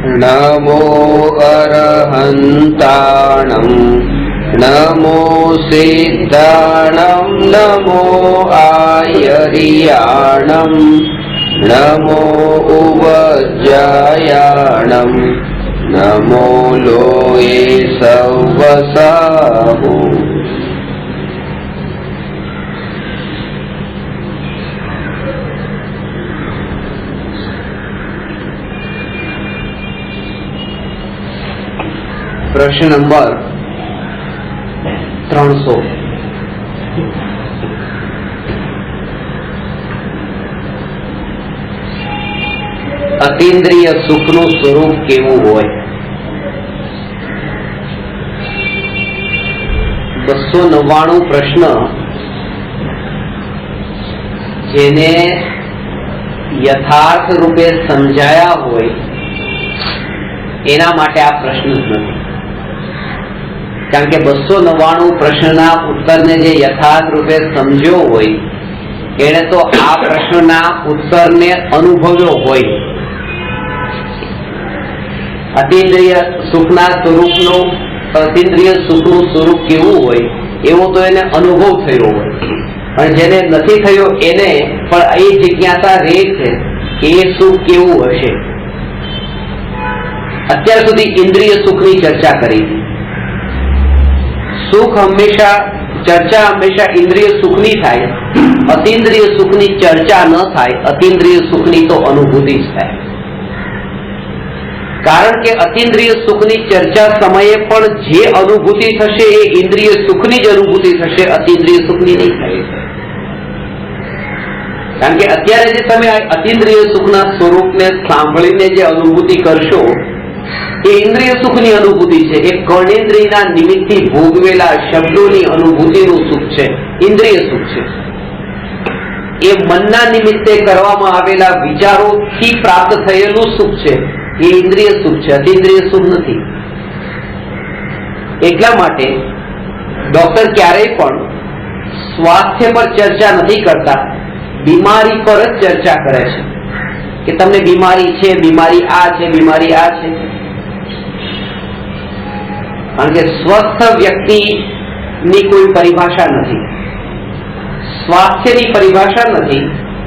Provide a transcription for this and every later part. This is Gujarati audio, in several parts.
नमो अरहन्ताणं नमो सिद्धाणं नमो आयर्याणं नमो उवज्जायाणं नमो लोये सवसाहु। प्रश्न नंबर 300। अतीन्द्रिय सुखનું સ્વરૂપ કેવું હોય? 299 પ્રશ્ન જેને યથાર્થ રૂપે સમજાયા હોય એના માટે આ પ્રશ્ન જ નથી, કારણ કે 299 પ્રશ્નના ઉત્તરને જે યથાર્થ રૂપે સમજ્યો હોય એને તો આ પ્રશ્નના ઉત્તરને અનુભવ્યો હોય. અતીન્દ્રિય સુખના સ્વરૂપનું અતીન્દ્રિય સુખનું સ્વરૂપ કેવું હોય એવો તો એને અનુભવ થયો હોય, પણ જેને નથી થયો એને પણ એ જિજ્ઞાસા રહે છે કે એ સુખ કેવું હશે. અત્યાર સુધી ઇન્દ્રિય સુખની ચર્ચા કરી. સુખ હંમેશા ચર્ચા હંમેશા ઇન્દ્રિય સુખની થાય, અતીન્દ્રિય સુખની ચર્ચા ન થાય, અતીન્દ્રિય સુખની તો અનુભૂતિ જ થાય. કારણ કે અતીન્દ્રિય સુખની ચર્ચા સમયે પણ જે અનુભૂતિ થશે એ ઇન્દ્રિય સુખની જ અનુભૂતિ થશે, અતીન્દ્રિય સુખની નહીં થાય. કારણ કે અત્યારે જે તમે અતીન્દ્રિય સુખના સ્વરૂપને સાંભળીને જે અનુભૂતિ કરશો એ ઇન્દ્રિય સુખની અનુભૂતિ છે. એ કર્ણેન્દ્રિયના નિમિત્તથી ભોગવેલા શબ્દોની અનુભૂતિનું સુખ છે, ઇન્દ્રિય સુખ છે. એ મનના નિમિત્તે કરવામાં આવેલા વિચારોથી પ્રાપ્ત થયેલું સુખ છે, એ ઇન્દ્રિય સુખ છે, અતીન્દ્રિય સુખ નથી. એટલા માટે ડોક્ટર ક્યારેય પણ સ્વાસ્થ્ય પર ચર્ચા નથી કરતા, બીમારી પર જ ચર્ચા કરે છે કે તમને બીમારી છે, બીમારી આ છે, બીમારી આ છે. કારણ કે સ્વસ્થ વ્યક્તિની કોઈ પરિભાષા નથી, સ્વાસ્થ્યની પરિભાષા નથી,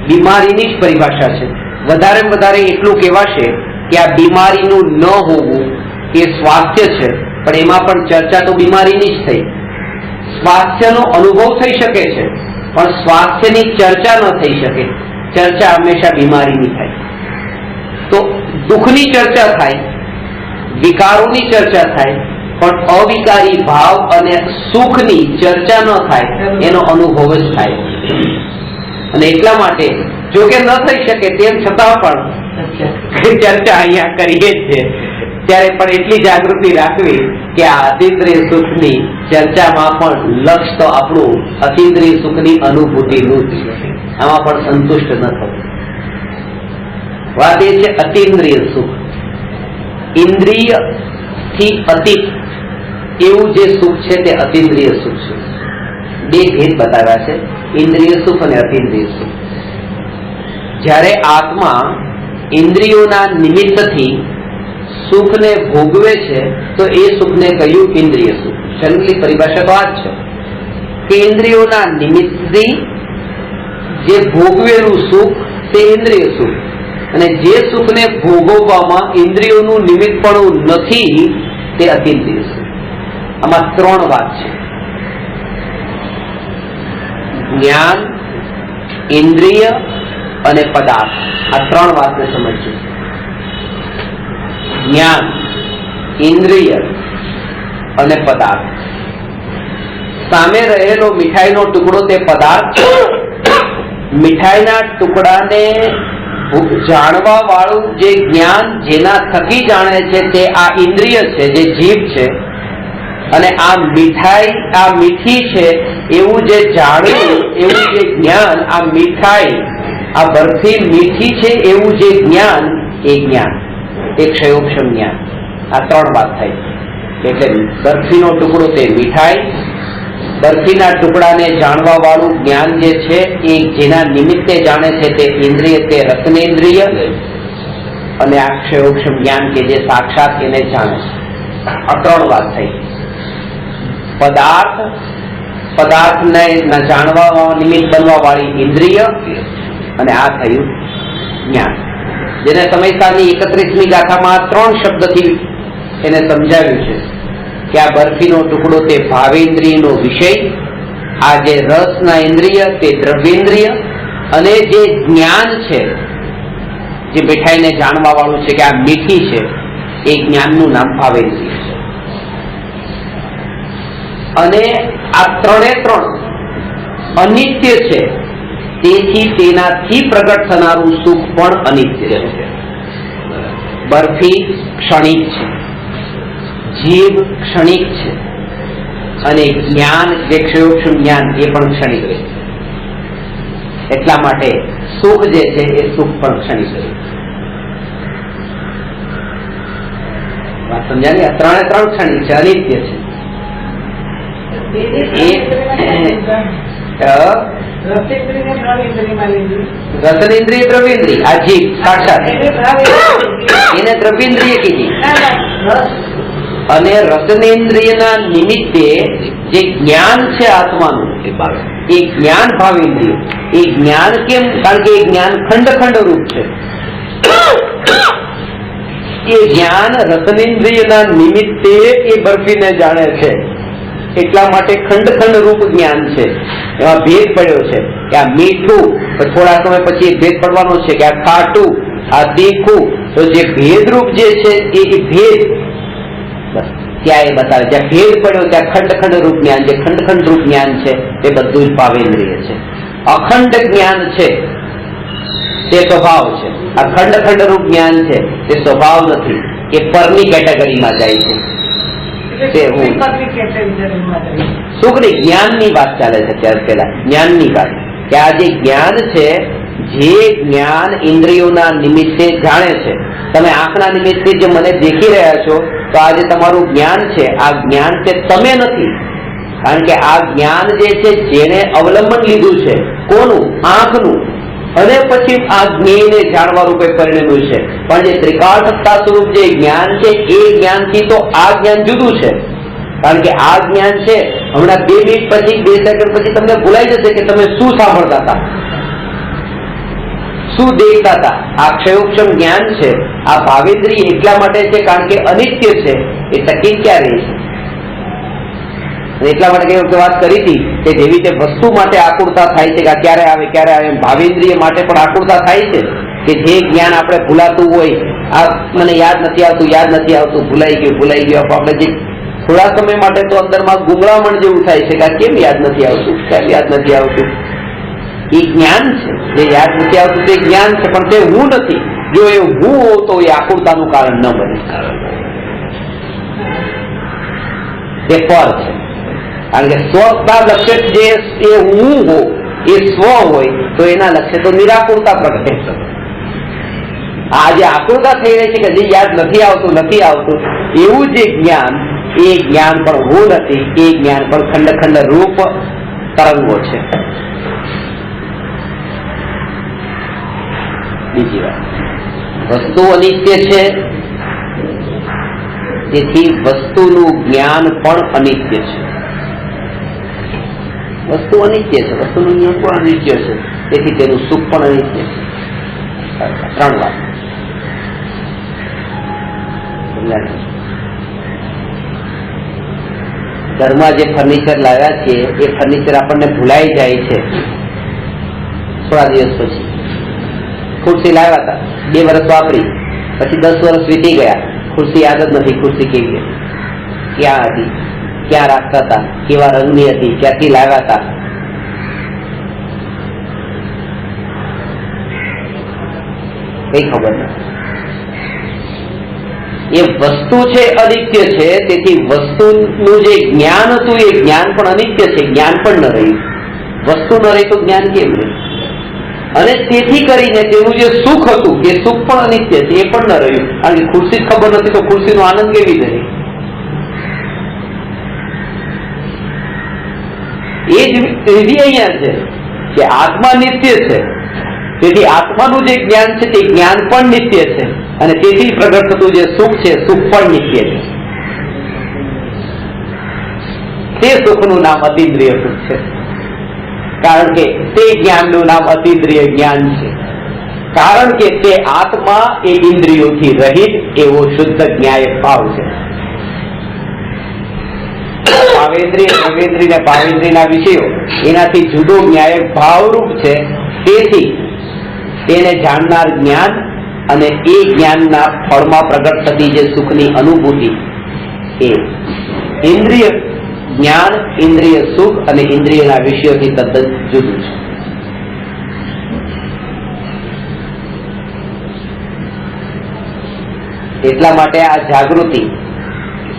બીમારીની જ પરિભાષા છે. વધારે વધારે એટલું કહેવાશે કે આ બીમારીનું ન હોવું એ સ્વાસ્થ્ય છે, પણ એમાં પણ ચર્ચા તો બીમારીની જ થઈ. સ્વાસ્થ્યનો અનુભવ થઈ શકે છે પણ સ્વાસ્થ્યની ચર્ચા ન થઈ શકે. ચર્ચા હંમેશા બીમારીની થાય. તો દુઃખની ચર્ચા થાય, વિકારોની ચર્ચા થાય, પણ અવિકારી ભાવ અને સુખની ચર્ચા ન થાય, એનો અનુભવ જ થાય. અને એટલા માટે જો કે ન થઈ શકે તેમ છતાં પણ ચર્ચા અહીંયા કરીએ છીએ, ત્યારે પણ એટલી જાગૃતિ રાખવી કે આ અતીન્દ્રિય સુખની ચર્ચામાં પણ લક્ષ્ય તો આપણું અતીન્દ્રિય સુખની અનુભૂતિનું જ છે, આમાં પણ સંતુષ્ટ ન થવું. વાત એ છે અતીન્દ્રિય સુખ. ઇન્દ્રિય થી અતીત એવું જે સુખ છે તે અતીન્દ્રિય સુખ છે. બે ભેદ બતાવ્યા છે, ઇન્દ્રિય સુખ અને અતીન્દ્રિય સુખ. જ્યારે આત્મા ઇન્દ્રિયોના નિમિત્તથી સુખને ભોગવે છે તો એ સુખને કહ્યું ઇન્દ્રિય સુખ. જનરલી પરિભાષા તો આ જ છે કે ઇન્દ્રિયોના નિમિત્તથી જે ભોગવેલું સુખ તે ઇન્દ્રિય સુખ, અને જે સુખને ભોગવવામાં ઇન્દ્રિયોનું નિમિત્તપણું નથી તે અતીન્દ્રિય સુખ. આમાં ત્રણ વાત છે: જ્ઞાન, ઇન્દ્રિય અને પદાર્થ. આ ત્રણ વાતને સમજજો. જ્ઞાન, ઇન્દ્રિય અને પદાર્થ. સામે રહેલો મીઠાઈનો ટુકડો તે પદાર્થ છે. મીઠાઈના ટુકડાને જાણવા વાળું જે જ્ઞાન જેના થકી જાણે છે તે આ ઇન્દ્રિય છે, જે જીભ છે. અને આ મીઠાઈ, આ મીઠી છે એવું જે જાણવું, એવું જે જ્ઞાન, આ મીઠાઈ, આ બરફી મીઠી છે એવું જે જ્ઞાન, એ જ્ઞાન, એક ક્ષયોક્ષમ જ્ઞાન. આ ત્રણ વાત થાય. એટલે બરફીનો ટુકડો તે મીઠાઈ, બરફીના ટુકડાને જાણવા વાળું જ્ઞાન જે છે એ જેના નિમિત્તે જાણે છે તે ઇન્દ્રિય, તે રસનેન્દ્રિય. અને આ ક્ષયોક્ષમ જ્ઞાન કે જે સાક્ષાત એને જાણે છે. આ ત્રણ વાત થઈ. પદાર્થને જાણવા નિમિત્ત બનવા વાળી ઇન્દ્રિય, અને આ થયું જ્ઞાન, જેને સમયસારની 31મી ગાથામાં 3 શબ્દથી એને સમજાવ્યું છે કે આ બરફીનો ટુકડો તે ભાવેન્દ્રિયનો વિષય, આ જે રસના ઇન્દ્રિય તે દ્રવ્યેન્દ્રિય, અને જે જ્ઞાન છે જે મીઠાઈને જાણવા વાળું છે કે આ મીઠી છે, એ જ્ઞાનનું નામ ભાવેન્દ્રિય છે. અને આ ત્રણે ત્રણ અનિત્ય છે, તેથી તેનાથી પ્રગટ થનારું સુખ પણ અનિત્ય છે. બરફી ક્ષણિક છે, જીવ ક્ષણિક છે, અને જ્ઞાન જે ક્ષયોક્ષમ જ્ઞાન એ પણ ક્ષણિક રહે છે. એટલા માટે સુખ જે છે એ સુખ પણ ક્ષણિક રહે છે. વાત સમજાય? આ ત્રણે ત્રણ ક્ષણિક છે, અનિત્ય છે. રસનેન્દ્રિય દ્રવ્યેન્દ્રિય, આ જીભ સાક્ષાત એને દ્રવ્યેન્દ્રિય કીધી. અને રસનેન્દ્રિયના નિમિત્તે જે જ્ઞાન છે આત્માનું, એ જ્ઞાન ભાવેન્દ્રિય. એ જ્ઞાન કેમ? કારણ કે એ જ્ઞાન ખંડ ખંડ રૂપ છે. એ જ્ઞાન રસનેન્દ્રિયના નિમિત્તે એ બરફીને જાણે છે, એટલા માટે ખંડ ખંડ રૂપ જ્ઞાન છે. એમાં ભેદ પડ્યો છે કે આ મીઠું, થોડા સમય પછી ભેદ પડવાનો છે કે આ ખાટું, આ તીખું. તો જે ભેદરૂપ જે છે એ ભેદ ત્યાં એ બતાવે. જ્યાં ભેદ પડ્યો ત્યાં ખંડ ખંડ રૂપ જ્ઞાન, જે ખંડ ખંડ રૂપ જ્ઞાન છે એ બધું જ ભાવેન્દ્રિય છે. અખંડ જ્ઞાન છે તે સ્વભાવ છે. આ ખંડ ખંડ રૂપ જ્ઞાન છે તે સ્વભાવ નથી, એ પરની કેટેગરીમાં જાય છે. સુખની જ્ઞાનની વાત ચાલે છે અત્યારે. પેલા જ્ઞાનની વાત કે આ જે જ્ઞાન છે, જે જ્ઞાન ઇન્દ્રિયોના નિમિત્તે જાણે છે. તમે આંખના નિમિત્તે જે મને દેખી રહ્યા છો, તો આ જે તમારું જ્ઞાન છે, આ જ્ઞાન છે તમે નથી. કારણ કે આ જ્ઞાન જે છે જેને અવલંબન લીધું છે, કોનું? આંખનું. અને પછી આ જ્ઞેયને જાણવા રૂપે પરિણમ્યું છે. પણ જે ત્રિકાળ સત્તા સ્વરૂપ જે જ્ઞાન છે, એ જ્ઞાનથી તો આ જ્ઞાન જુદું છે. કારણ કે આ જ્ઞાન છે, હમણાં 2 મિનિટ પછી 2 સેકન્ડ પછી તમને ભૂલાઈ જશે કે તમે શું સાંભળતા હતા, શું દેખતા હતા. આ ક્ષયોક્ષમ જ્ઞાન છે, આ ભાવેન્દ્રિય એટલા માટે છે કારણ કે અનિત્ય છે, એ ટકી ક્યાં રહે છે. એટલા માટે કઈ વખતે વાત કરી હતી કે જેવી રીતે વસ્તુ માટે આકુરતા થાય છે કે ક્યારે આવે ક્યારે આવે, ભાવેન્દ્રિય માટે પણ આકુરતા થાય છે કે જે જ્ઞાન આપણે ભૂલાતું હોય, આ મને યાદ નથી આવતું, ભૂલાઈ ગયું. આપણે જે થોડા સમય માટે તો અંદરમાં ગુંગળામણ જેવું થાય છે કે કેમ યાદ નથી આવતું. એ જ્ઞાન છે, જે યાદ નથી આવતું તે જ્ઞાન છે, પણ તે હું નથી. જો એ હું હો તો એ આકુરતાનું કારણ ન બને. તે પર છે. કારણ કે સ્વના લક્ષ્ય જે એ હું હો, એ સ્વ હોય તો એના લક્ષ્ય તો નિરાકુરતા પ્રગટે. આ જે આકુરતા થઈ રહી છે કે જે યાદ નથી આવતું, એવું જે જ્ઞાન, એ જ્ઞાન પણ હું નથી. એ જ્ઞાન પણ ખંડ ખંડ રૂપ તરંગો છે. બીજી વાત, વસ્તુ અનિત્ય છે, તેથી વસ્તુનું જ્ઞાન પણ અનિત્ય છે. વસ્તુ અનિત્ય છે, વસ્તુનું જ્ઞાન પણ અનિત્ય છે, તેથી તેનું સુખ પણ અનિત્ય છે. 3 વાત. ઘરમાં જે ફર્નિચર લાવ્યા છે, એ ફર્નિચર આપણને ભૂલાઈ જાય છે થોડા દિવસ પછી. ખુરશી લાવ્યા હતા, 2 વર્ષ વાપરી, પછી 10 વર્ષ વીતી ગયા, ખુરશી યાદ જ નથી. ખુરશી કેવી હતી, ક્યાં હતી, ક્યાં રાખતા હતા, કેવા રંગની હતી, ક્યાંથી લાવ્યા હતા, કઈ ખબર નથી. એ વસ્તુ છે અનિત્ય છે, તેથી વસ્તુનું જે જ્ઞાન હતું એ જ્ઞાન પણ અનિત્ય છે. જ્ઞાન પણ ન રહ્યું. વસ્તુ ન રહી તો જ્ઞાન કેમ રહે? અને તેથી કરીને તેનું જે સુખ હતું એ સુખ પણ અનિત્ય છે, એ પણ ન રહ્યું. કારણ કે ખુરશી જ ખબર નથી તો ખુરશીનો આનંદ કેવી રહે? એ જ વિધિ અહીંયા છે કે આત્મા નિત્ય છે, તેથી આત્માનું જે જ્ઞાન છે તે જ્ઞાન પણ નિત્ય છે, અને તેથી પ્રગટ થતું જે સુખ છે સુખ પણ નિત્ય છે. તે સુખનું નામ અતિન્દ્રિય સુખ છે, કારણ કે તે જ્ઞાનનું નામ અતિન્દ્રિય જ્ઞાન છે, કારણ કે તે આત્મા એ ઇન્દ્રિયોથી રહિત એવો શુદ્ધ જ્ઞાયક ભાવ છે. ભાવેન્દ્રિય, સર્વેન્દ્રિય ને ભાવેન્દ્રિયના વિષયો એનાથી જુદો ન્યાયક ભાવરૂપ છે. તેથી તેને જાણનાર જ્ઞાન અને એ જ્ઞાનના ફળમાં પ્રગટ થતી જે સુખની અનુભૂતિ એ ઇન્દ્રિય જ્ઞાન, ઇન્દ્રિય સુખ અને ઇન્દ્રિયના વિષયોથી તદ્દન જુદું છે. એટલા માટે આ જાગૃતિ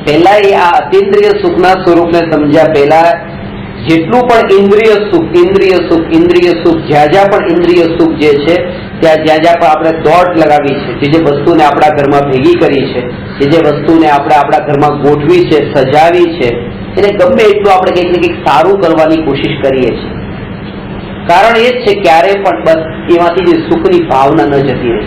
પહેલા એ આ અતિન્દ્રિય સુખના સ્વરૂપને સમજ્યા પહેલા જેટલું પણ ઇન્દ્રિય સુખ જ્યાં જ્યાં પણ ઇન્દ્રિય સુખ જે છે ત્યાં જ્યાં પણ આપણે દોટ લગાવી છે, જે વસ્તુને આપણા ઘરમાં ભેગી કરી છે, જે વસ્તુને આપણે આપણા ઘરમાં ગોઠવી છે, સજાવી છે, એને ગમે એટલું આપણે કંઈક ને કંઈક સારું કરવાની કોશિશ કરીએ છીએ. કારણ એ જ છે ક્યારે પણ બસ એમાંથી જે સુખની ભાવના ન જતી રહે.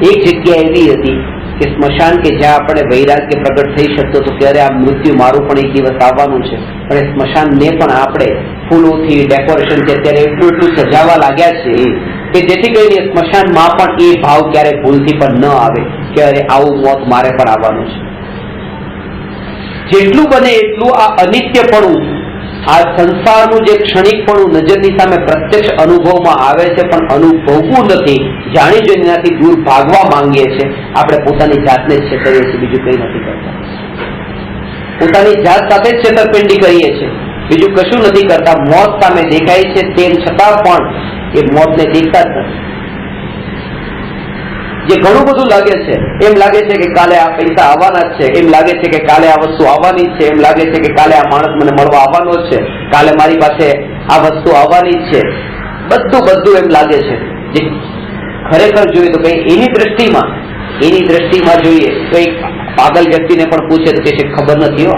એક જગ્યા એવી હતી કે સ્મશાન કે જ્યાં આપણે વૈરાગ્ય પ્રગટ થઈ શકતો તો ત્યારે આ મૃત્યુ મારું પણ એક દિવસ આવવાનું છે, પણ એ સ્મશાનને પણ આપણે ફૂલોથી ડેકોરેશન કે અત્યારે એટલું સજાવવા લાગ્યા છે કે જેથી કરીને સ્મશાનમાં પણ એ ભાવ ક્યારે ભૂલથી પણ ન આવે કે અરે આવું મોત મારે પણ આવવાનું છે. જેટલું બને એટલું આ અનિત્યપણું, આ સંસારનું જે ક્ષણિકપણું નજરની સામે પ્રત્યક્ષ અનુભવમાં આવે છે પણ અનુભવવું નથી, જાણી જોઈને એનાથી દૂર ભાગવા માંગીએ છીએ. આપણે પોતાની જાતને જ છેતરીએ છીએ, બીજું કંઈ નથી કરતા. પોતાની જાત સાથે જ છેતરપિંડી કરીએ છીએ, બીજું કશું નથી કરતા. મોત સામે દેખાય છે તેમ છતાં પણ એ મોતને દેખતા જ નથી. જે ઘણું બધું લાગે છે, એમ લાગે છે કે કાલે આ પૈસા આવવાના જ છે, એમ લાગે છે કે કાલે આ વસ્તુ આવવાની છે, એમ લાગે છે કે કાલે આ માણસ મને મળવા આવવાનો જ છે, કાલે મારી પાસે આ વસ્તુ આવવાની જ છે, બધું એમ લાગે છે. જે ખરેખર જોઈએ તો કઈ એની દ્રષ્ટિમાં જોઈએ તો એક પાગલ વ્યક્તિને પણ પૂછે તો કે છે ખબર નથી, હો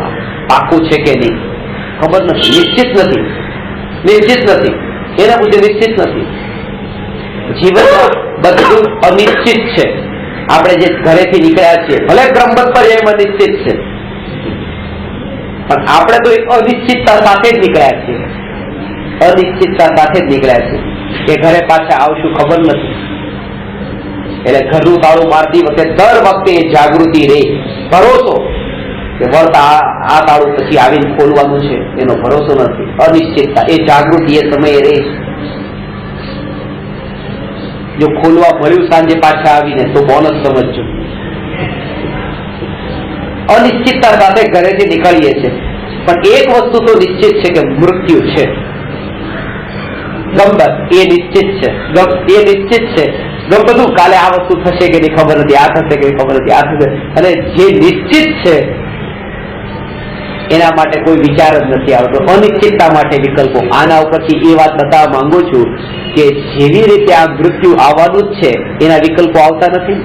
પાકું છે કે નહીં, ખબર નથી, નિશ્ચિત નથી. એને પૂછે નિશ્ચિત નથી. જીવનમાં બધું અનિશ્ચિત છે. આપણે જે ઘરેથી નીકળ્યા છીએ ભલે બ્રહ્મત પર એમાં નિશ્ચિત છે, પણ આપણે તો એક અનિશ્ચિતતા સાથે જ નીકળ્યા છીએ કે ઘરે પાછા આવશું ખબર નથી. એટલે ઘરનું તાળું મારતી વખતે દર વખતે જાગૃતિ રહે, ભરોસો કે વળતા આ તાળું પછી આવીને ખોલવાનું છે એનો ભરોસો નથી. અનિશ્ચિતતા એ જાગૃતિ એ સમયે રહે છે. જો ખોલવા મળ્યું સાંજે પાછા આવીને તો બોનસ સમજજો. અનિશ્ચિતતા સાથે ઘરેથી નીકળીએ છીએ, પણ એક વસ્તુ તો નિશ્ચિત છે કે મૃત્યુ છે. ગમબત એ નિશ્ચિત છે. બધું કાલે આ વસ્તુ થશે કે નહીં ખબર નથી, આ થશે કે ખબર નથી, આ થશે. અને જે નિશ્ચિત છે એના માટે કોઈ વિચાર જ નથી આવતો. અનિશ્ચિતતા માટે વિકલ્પો. આના ઉપરથી એ વાત બતાવવા માંગુ છું કે જેવી રીતે આ મૃત્યુ આવવાનું જ છે એના વિકલ્પો આવતા નથી,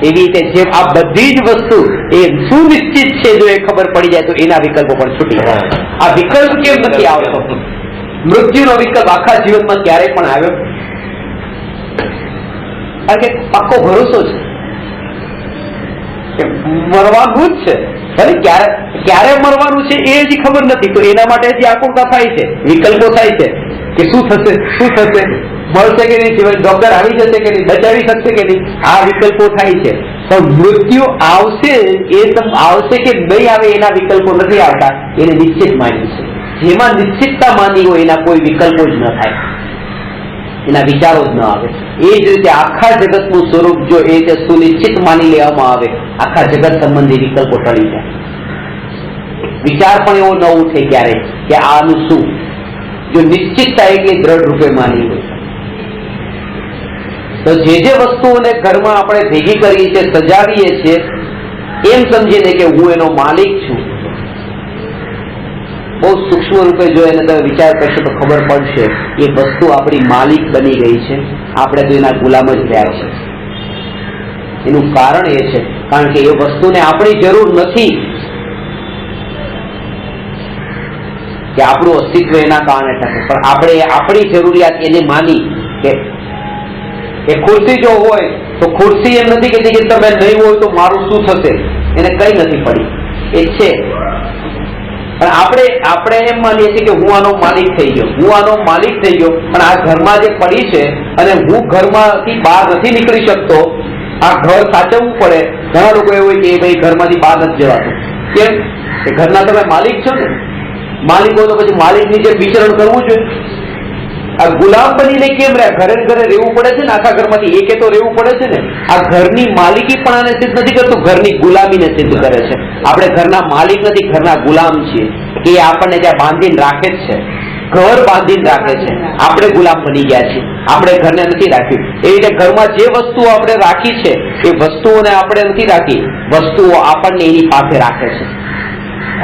એવી રીતે જેમ આ બધી જ વસ્તુ એ સુનિશ્ચિત છે, જો એ ખબર પડી જાય તો એના વિકલ્પો પણ છૂટી જાય. આ વિકલ્પ કેમ નથી આવતો? મૃત્યુનો વિકલ્પ આખા જીવનમાં ક્યારેય પણ આવ્યો? કારણ કે પાક્કો ભરોસો છે કે મરવાનું જ છે. ભલે ક્યારે મરવાનું છે એ હજી ખબર નથી, તો એના માટે હજી આકુળતા થાય છે, વિકલ્પો થાય છે કે શું થશે, મળશે કે નહીં, ડોક્ટર આવી જશે કે નહીં, બચાવી શકશે કે નહીં, આ વિકલ્પો થાય છે. પણ મૃત્યુ આવશે કે નહીં આવે એના વિકલ્પો નથી આવતા. એને નિશ્ચિત માન્યું છે. જેમાં નિશ્ચિતતા માની હોય એના કોઈ વિકલ્પો જ ન થાય, એના વિચારો જ ન આવે. એ જ રીતે આખા જગતનું સ્વરૂપ જો એ રીતે સુનિશ્ચિત માની લેવામાં આવે, આખા જગત સંબંધી વિકલ્પો ટળી જાય. વિચાર પણ એવો ન ઉઠે ક્યારે કે આનું શું, જો નિશ્ચિતતા એટલી દ્રઢ રૂપે માની હોય. તો જે વસ્તુઓને ઘરમાં આપણે ભેગી કરીએ છીએ, સજાવીએ છીએ, એમ સમજીને કે હું એનો માલિક છું. બહુ સૂક્ષ્મ રૂપે જો એને તમે વિચાર કરશો તો ખબર પડશે એ વસ્તુ આપણી માલિક બની ગઈ છે, આપણે તો એના ગુલામ જ થયા છે. એનું કારણ એ છે કારણ કે એ વસ્તુને આપણી જરૂર નથી કે આપણું અસ્તિત્વ એના કારણે થશે, પણ આપણે આપણી જરૂરિયાત એને માની કે ખુરશી જો હોય તો ખુરશી એમ નથી કહેતી કે તમે નહીં હોય તો મારું શું થશે, એને કઈ નથી પડી, એ છે. પણ આપણે એમ માનીએ છીએ કે હું આનો માલિક થઈ ગયો, હું આનો માલિક થઈ ગયો, પણ આ ઘરમાં જે પડી છે અને હું ઘરમાંથી બહાર નથી નીકળી શકતો, આ ઘર સાચવવું પડે. ઘણા લોકો એવું હોય કે ભાઈ ઘરમાંથી બહાર નથી જવાતું. કેમ? કે ઘરના તમે માલિક છો ને, માલિક હોય તો પછી માલિક નીચે વિચરણ કરવું જોઈએ. આ ગુલામ બનીને કેમ રહ્યા? ઘરે ઘરે રહેવું પડે છે ને, આખા ઘરમાંથી એકે તો રહેવું પડે છે ને. આ ઘરની માલિકી પણ આને સિદ્ધ નથી કરતું, ઘરની ગુલામીને સિદ્ધ કરે છે. આપણે ઘરના માલિક નથી, ઘરના ગુલામ છીએ. કે આપણને ત્યાં બાંધીને રાખે જ છે, ઘર બાંધીને રાખે છે, આપણે ગુલામ બની ગયા છીએ, આપણે ઘરને નથી રાખ્યું. એ રીતે ઘરમાં જે વસ્તુઓ આપણે રાખી છે એ વસ્તુઓને આપણે નથી રાખી, વસ્તુઓ આપણને એની પાસે રાખે છે.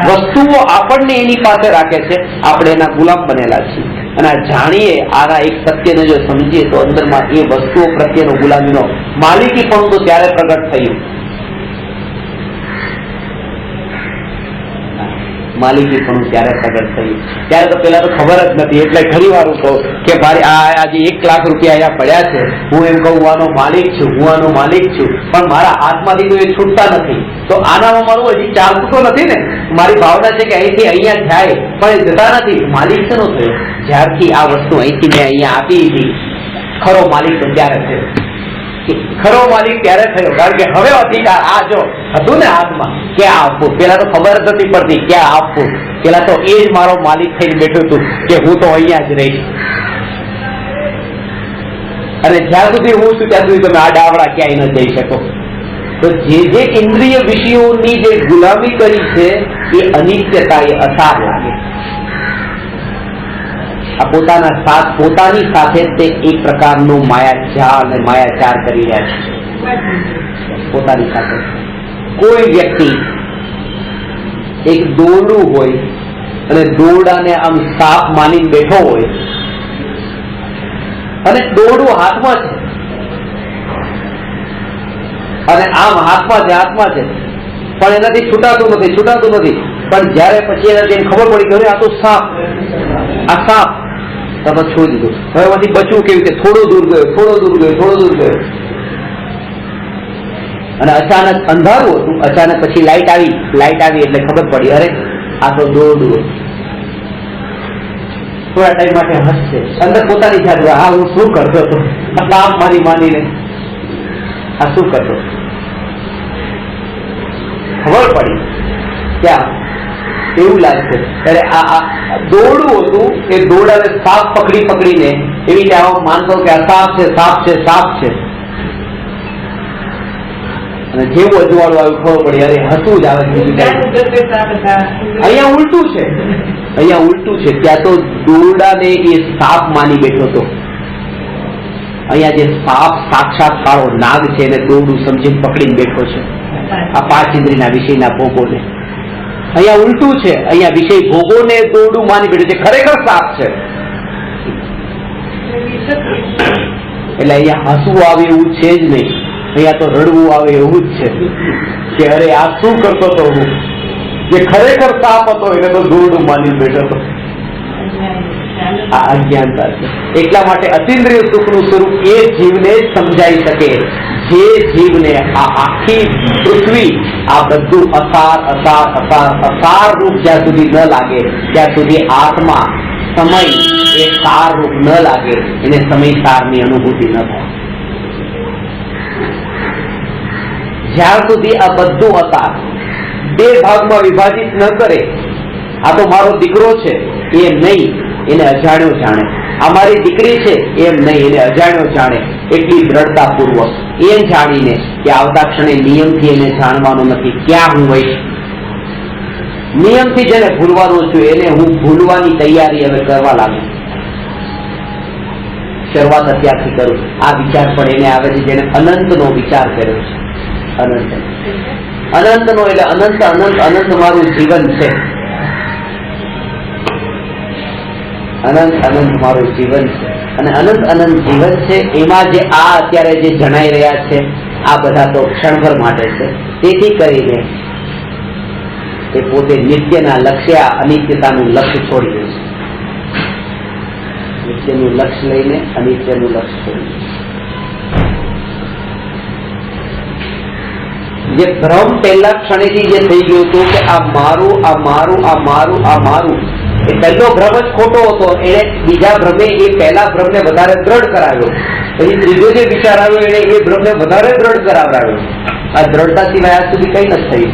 વસ્તુઓ આપણને એની પાસે રાખે છે, આપણે એના ગુલામ બનેલા છીએ. અને આ જાણીએ, આના એક સત્યને જો સમજીએ તો અંદરમાં એ વસ્તુઓ પ્રત્યેનો ગુલામીનો માલિકી પણ તો ત્યારે પ્રગટ થયું. માલિકી પણ ત્યારે પ્રગટ થયું. ત્યારે તો પેલા તો ખબર જ નથી. એટલે ઘણી વાર હું કહું કે ભાઈ આજે 1 લાખ રૂપિયા અહીંયા પડ્યા છે, હું એમ કહું હું આનો માલિક છું, હું આનો માલિક છું, પણ મારા હાથમાંથી તો એ છૂટતા નથી. તો આનામાં મારું હજી ચાલતું તો નથી ને. મારી ભાવના છે કે અહીંથી અહીંયા જાય પણ એ જતા નથી. માલિક શેનો થયો? જ્યારથી આ વસ્તુ અહીંથી મેં અહીંયા આપી હતી, ખરો માલિક તો ત્યારે થયો. ખરો માલિક ત્યારે થયો, કારણ કે હવે અધિકાર આ જો હતું ને હાથમાં, ક્યાં આપવું? પેલા તો ખબર જ નથી પડતી ક્યાં આપવું. પેલા તો એ જ મારો માલિક થઈને બેઠું હતું કે હું તો અહીંયા જ રહીશ, અને જ્યાં સુધી હું છું ત્યાં સુધી તમે આ ડાવડા ક્યાંય ન જઈ શકો. તો જે ઇન્દ્રિય વિષયોની જે ગુલામી કરી છે એ અનિત્યતા, એ અસાર લાગે. આ પોતાની સાથે તે એક પ્રકારનું માયાજાળ અને માયાચાર કરી રહ્યા છે પોતાની સાથે. કોઈ વ્યક્તિ એક દોરડું હોય અને દોરડાને આમ સાપ માનીને બેઠો હોય, અને દોરડું હાથમાં છે અને આમ હાથમાં છે પણ એનાથી છૂટાતું નથી. પણ જયારે પછી એનાથી ખબર પડી કે આ તો સાપ, આ સાપ, તો છોડી દીધું. હવે એમાંથી બચવું કેવી રીતે? થોડો દૂર ગયો, અને અચાનક અંધારું હતું, અચાનક પછી લાઈટ આવી એટલે ખબર પડી અરે આ તો દોરડું. થોડા ટાઈમ માટે હસશે, અંદર પોતાની જાત હા હું શું કરતો હતો, સાપ માનીને આ શું કરતો. ખબર પડી ત્યાં એવું લાગશે ત્યારે આ દોરડું હતું, એ દોરડાને સાપ પકડીને એવી રીતે આવો માનતો કે આ સાપ છે. અને જેવું અજવાળું આવ્યું ખબર પડી અરે હસવું જ આવે. અહીંયા ઉલટું છે. ત્યાં તો દોરડાને એ સાપ માની બેઠો હતો. અહીંયા જે સાપ સાક્ષાત કાળો નાગ છે એને દોરડું સમજીને પકડીને બેઠો છે. આ 5 ઇન્દ્રિયના વિષયના ભોગોને અહીંયા ઉલટું છે. અહીંયા વિષય ભોગોને દોરડું માની બેઠું છે, ખરેખર સાપ છે. એટલે અહીંયા હસવું આવે એવું છે જ નહીં, અહીંયા તો રડવું આવે એવું જ છે કે અરે આ શું કરતો હતો હું, જે ખરેખર સાપ હતો એને તો દોરડું માની બેઠો હતો. આ અજ્ઞાનતા છે. એટલા માટે અતિન્દ્રિય સુખનું સ્વરૂપ એ જીવને જ સમજાઈ શકે જે જીવને આ આખી પૃથ્વી, આ બધું અસાર રૂપ જ્યાં સુધી ન લાગે ત્યાં સુધી આત્મા, સમય એ સાર રૂપ ન લાગે, એને સમય સારની અનુભૂતિ ન થાય. જ્યાં સુધી આ બધું અસાર 2 ભાગમાં વિભાજિત ન કરે, આ તો મારો દીકરો છે એમ નહીં, એને અજાણ્યો જાણે, આ મારી દીકરી છે એમ નહીં, એને અજાણ્યો જાણે, એટલી દ્રઢતા પૂર્વક એમ જાણીને કે આવતા ક્ષણે નિયમથી એને જાણવાનું નથી ક્યાં હું હોઈશ. નિયમથી જેને ભૂલવાનો છું એને હું ભૂલવાની તૈયારી હવે કરવા લાગુ. શરૂઆત અત્યારથી કરું. આ વિચાર પણ એને આવે છે જેને અનંતનો વિચાર કર્યો છે. અનંતનો એટલે અનંત મારું જીવન છે. અનંત મારું જીવન છે, અને અનંત જીવન છે. એમાં જે આ અત્યારે જે જણાઈ રહ્યા છે આ બધા તો ક્ષણભર માટે છે. તેથી કરીને એ પોતે નિત્યના લક્ષ્ય, અનિત્યતાનું લક્ષ્ય છોડી દે છે. નિત્યનું લક્ષ્ય લઈને અનિત્યનું લક્ષ્ય કર્યું. જે ભ્રમ પહેલા ક્ષણેથી જે થઈ ગયું હતું કે આ મારું, આ મારું, આ મારું, આ મારું, એ પહેલો ભ્રમ જ ખોટો હતો. એને બીજા ભ્રમે એ પહેલા ભ્રમને વધારે દ્રઢ કરાવ્યો. પછી ત્રીજો જે વિચાર આવ્યો એને એ ભ્રમને વધારે દ્રઢ કરાવડાવ્યો. આ દ્રઢતા સિવાય આજ સુધી કઈ નથી થયું.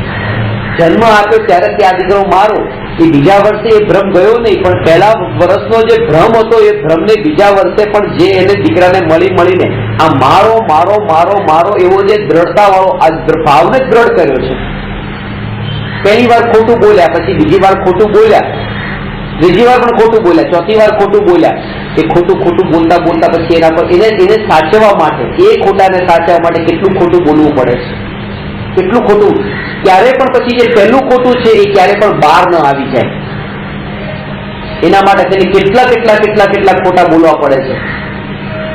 જન્મ આપ્યો ત્યારે કે આ દીકરો મારો, એ બીજા વર્ષે એ ભ્રમ ગયો નહીં, પણ પહેલા વર્ષનો જે ભ્રમ હતો એ ભ્રમને બીજા વર્ષે પણ જે એને દીકરાને મળીને આ મારો મારો મારો મારો એવો જે દ્રઢતા વાળો આ ભાવને જ દ્રઢ કર્યો છે. પહેલી વાર ખોટું બોલ્યા, પછી બીજી વાર ખોટું બોલ્યા, ત્રીજી વાર પણ ખોટું બોલ્યા, ચોથી વાર ખોટું બોલ્યા. એ ખોટું બોલતા પછી એના પર એને સાચવવા માટે, એ ખોટાને સાચવવા માટે કેટલું ખોટું બોલવું પડે છે, કેટલું ખોટું. ક્યારે પણ પછી જે પહેલું ખોટું છે એ ક્યારે પણ બહાર ન આવી જાય, એના માટે તેને કેટલા ખોટા બોલવા પડે છે.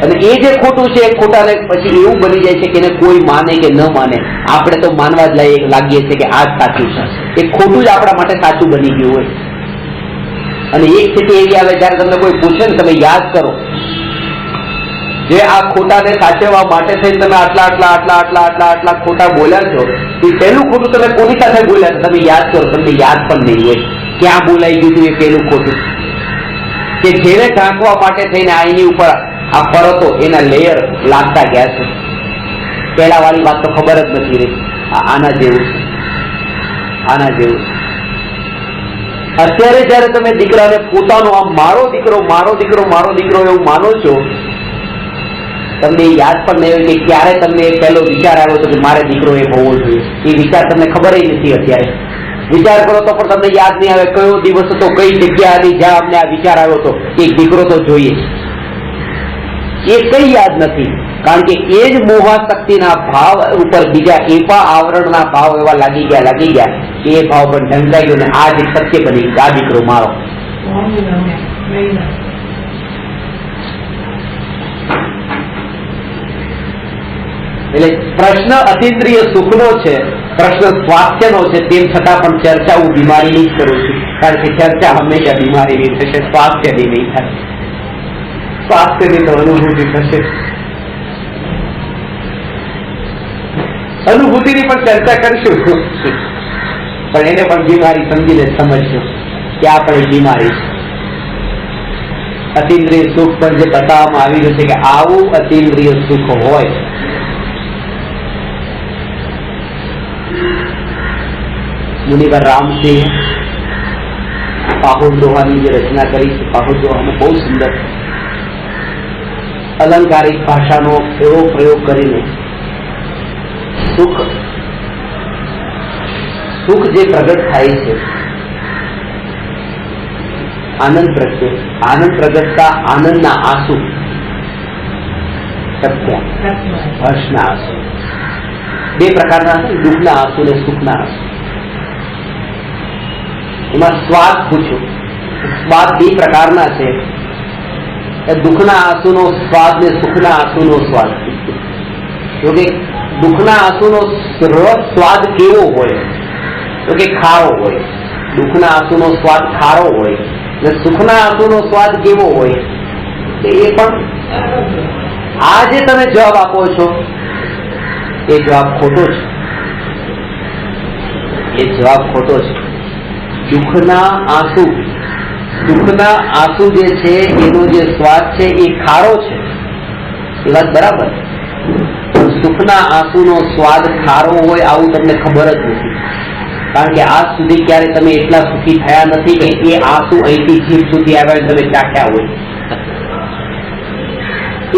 અને એ જે ખોટું છે એ ખોટાને પછી એવું બની જાય છે કે એને કોઈ માને કે ન માને, આપણે તો માનવા જ લાગીએ છીએ કે આ જ સાચું છે. એ ખોટું જ આપણા માટે સાચું બની ગયું હોય. અને એક સ્થિતિ એવી આવે જયારે તમને કોઈ પૂછે ને, તમે યાદ કરો જે આ ખોટાને સાચવવા માટે થઈને તમે આટલા ખોટા બોલ્યા છો, એ પહેલું ખોટું તમે કોની સાથે બોલ્યા છો તમે યાદ કરો, તમને યાદ પણ નહીં હોય ક્યાં બોલાઈ ગયું હતું એ પહેલું ખોટું. કે જેને ઢાંકવા માટે થઈને આની ઉપર આ ફરતો એના લેયર લાગતા ગયા છે. પહેલા વાળી વાત તો ખબર જ નથી રહી. આના જેવું છે, આના જેવું છે. અત્યારે જયારે તમે દીકરાને પોતાનો આમ મારો દીકરો એવું માનો છો, તમને યાદ પણ નહીં હોય કે ક્યારે તમને પહેલો વિચાર આવ્યો હતો કે મારે દીકરો એ હોવો જોઈએ. એ વિચાર તમને ખબર નથી. અત્યારે વિચાર કરો તો પણ તમને યાદ નહીં આવે કયો દિવસ હતો, કઈ જગ્યા હતી જ્યાં અમને આ વિચાર આવ્યો હતો એક દીકરો તો જોઈએ. એ કઈ યાદ નથી, કારણ કે એ જ મોહાશક્તિના ભાવ ઉપર બીજા એવા આવરણના ભાવ એવા લાગી ગયા કે એ ભાવ પણ ઢંકાઈ ગયો ને આ જ સત્ય બની ગયું, આ દીકરો મારો. એટલે પ્રશ્ન અતિન્દ્રિય સુખનો છે, પ્રશ્ન સ્વાસ્થ્યનો છે, તેમ છતાં પણ ચર્ચા હું બીમારીની જ કરું છું, કારણ કે ચર્ચા હંમેશા બીમારીની થશે, સ્વાસ્થ્યની નહીં થાય. સ્વાસ્થ્યની તો અનુભૂતિ થશે, અનુભૂતિની પણ ચર્ચા કરશું, પણ એને પણ બીમારી સમજીને સમજશું કે આ પણ એક બીમારી છે. અતિન્દ્રિય સુખ પર જે બતાવવામાં આવી રહ્યું છે કે આવું અતિન્દ્રિય સુખ હોય, મુનિવર રામસિંહ પાહુર દોહાની જે રચના કરી છે, પાહુર દોહામાં બહુ સુંદર અલંકારિક ભાષાનો એવો પ્રયોગ કરીને સુખ જે પ્રગટ થાય છે આનંદ પ્રત્યે, આનંદ પ્રગટતા આનંદના આંસુ, સત્ય હર્ષના આંસુ, બે પ્રકારના દુઃખના આંસુ ને સુખના આંસુ. એમાં સ્વાદ પૂછ્યો, સ્વાદ બે પ્રકારના છે, દુઃખના આંસુનો સ્વાદ ને સુખના આંસુનો સ્વાદ. જો કે દુઃખના આંસુનો સ્વાદ કેવો હોય તો કે ખારો હોય, દુઃખના આંસુનો સ્વાદ ખારો હોય, અને સુખના આંસુનો સ્વાદ કેવો હોય એ પણ. આ જે તમે જવાબ આપો છો એ જવાબ ખોટો છે, એ જવાબ ખોટો છે. દુઃખના આંસુ જે છે એનો જે સ્વાદ છે એ ખારો છે, એ વાત બરાબર. સુખના આંસુનો સ્વાદ ખારો હોય આવું તમને ખબર જ નથી, કારણ કે આજ સુધી ક્યારે તમે એટલા સુખી થયા નથી કે એ આંસુ અહીંથી જીભ સુધી આવ્યા તમે ચાખ્યા હોય.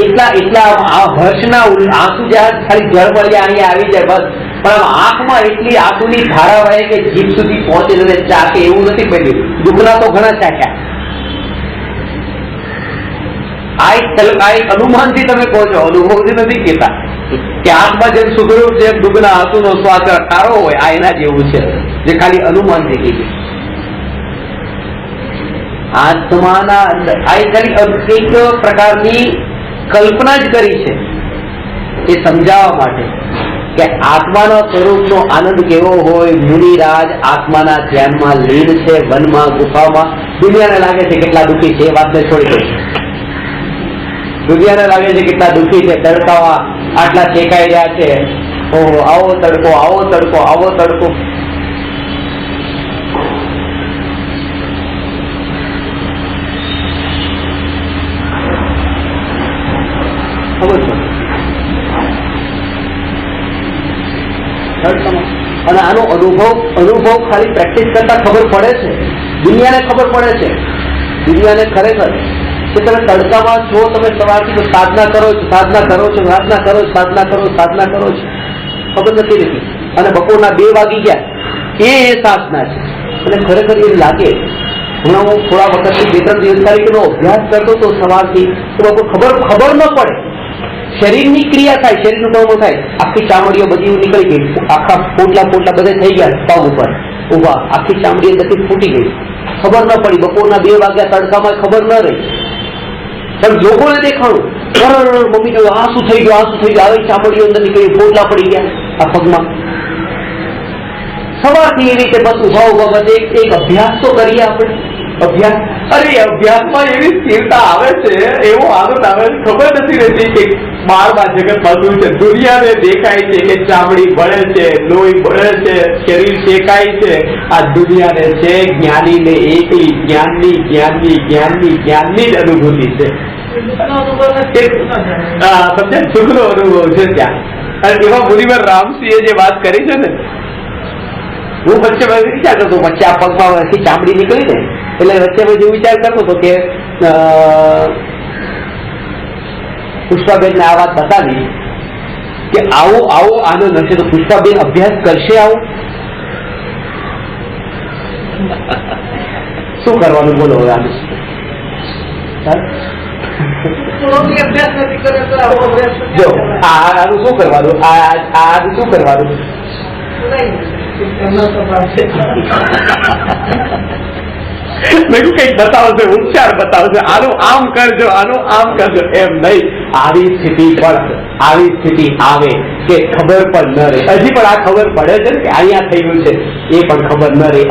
એટલા આ હર્ષના આંસુ જ્યાં ખાલી ઝળમળિયા અહીંયા આવી જાય બસ, પણ આંખમાં એટલી આંસુની ધારા વહે કે જીભ સુધી પહોંચે અને ચાખે એવું નથી બન્યું. દુઃખના તો ઘણા ચાખ્યા. આ એક અનુમાનથી તમે કહો છો, અનુભવથી નથી કહેતા કે આંખમાં જેમ સુધર્યું છે દુઃખના આંસુનો સ્વાદ ખારો હોય, આ એના જેવું છે જે ખાલી અનુમાનથી કીધું. આત્માના આ ખાલી એક પ્રકારની કલ્પના જ કરી છે એ સમજાવવા માટે કે આત્માના સ્વરૂપનો આનંદ કેવો હોય. મુનિરાજ આત્માના ધ્યાનમાં લીન છે, વનમાં ગુફામાં. દુનિયાને લાગે છે કેટલા દુઃખી છે એ વાતને છોડી દે. દુનિયાને લાગે છે કેટલા દુઃખી છે, તડકામાં આટલા શેકાઈ રહ્યા છે, ઓહો આવો તડકો, આવો તડકો, આવો તડકો. ખબર છે અને આનો અનુભવ ખાલી પ્રેક્ટિસ કરતા ખબર પડે છે. દુનિયાને ખબર પડે છે, દુનિયાને ખરેખર કે તમે તડકામાં છો, તમે સવારથી સાધના કરો છો, સાધના કરો છો, સાધના કરો, સાધના કરો, સાધના કરો છો, ખબર નથી રહેતી. અને બપોરના 2 વાગી ગયા એ સાધના છે. અને ખરેખર એ લાગે. હમણાં હું થોડા વખતથી 2-3 દિવસ તારીખનો અભ્યાસ કરતો હતો સવારથી, તો ખબર ન પડે. શરીરની ક્રિયા થાય, શરીરનું કર્મ થાય, આખી ચામડીઓ બધી નીકળી ગઈ, આખા પોટલા બધે થઈ ગયા પગ ઉપર ઉભા, આખી ચામડી અંદરથી ફૂટી ગઈ, ખબર ન પડી. બપોરના 2 વાગ્યા તડકામાં ખબર ન રહી. પણ લોકોને દેખાણું, મમ્મી જો આ શું થઈ ગયું, આ શું થઈ ગયું, આવી ચામડીઓ અંદર નીકળી, પોટલા પડી ગયા આ પગમાં. સવારથી એવી રીતે બસ ઉભા બધે એક અભ્યાસ તો કરીએ આપણે. અભ્યાસ, અરે અભ્યાસમાં એવી સ્થિરતા આવે છે, એવો આનંદ આવે છે, ખબર નથી રહેતી કે બહારમાં જગત બધું છે. દુનિયાને દેખાય છે કે ચામડી બળે છે, લોહી બળે છે, શરીર શેકાય છે. આ દુનિયાને છે જ્ઞાનીને એકલી જ્ઞાનની જ અનુભૂતિ છે. સમજે સુખનો અનુભવ છે ત્યાં. અને એમાં મુનિવર રામસિંહે જે વાત કરી છે ને, હું વચ્ચે વિચાર કરતો, વચ્ચે આ પગમાં ચામડી નીકળી ને, એટલે વચ્ચે પછી વિચાર કરતો હતો કે પુષ્પાબેનને આ વાત બતાવી કે આવો આનંદ હશે તો પુષ્પાબેન અભ્યાસ કરશે આવો. શું કરવાનું બોલો હવે આનું? જો આનું શું કરવાનું, આનું શું કરવાનું? મેં કઈક બતાવશે, ઉપચાર બતાવશે, આનું આમ કરજો, આનું આમ કરજો, એમ નહીં. આવી સ્થિતિ આવે કે ખબર પણ ન રહે. હજી પણ આ ખબર પડે છે કે અહીંયા થઈ ગયું છે, એ પણ ખબર ન રહે.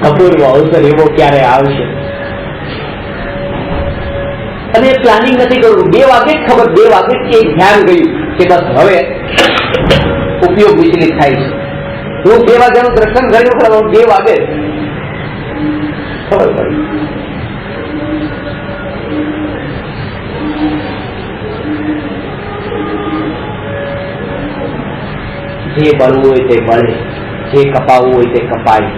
અપૂર્વ અવસર એવો ક્યારે આવશે? અને એ પ્લાનિંગ નથી કરવું. 2 વાગે જ ખબર, 2 વાગે જ એક ધ્યાન ગયું કે બસ હવે ઉપયોગ વિચલિત થાય છે. હું 2 વાગ્યાનું દર્શન કર્યું, 2 વાગે ખબર પડી. જે બળવું હોય તે બળે, જે કપાવવું હોય તે કપાય.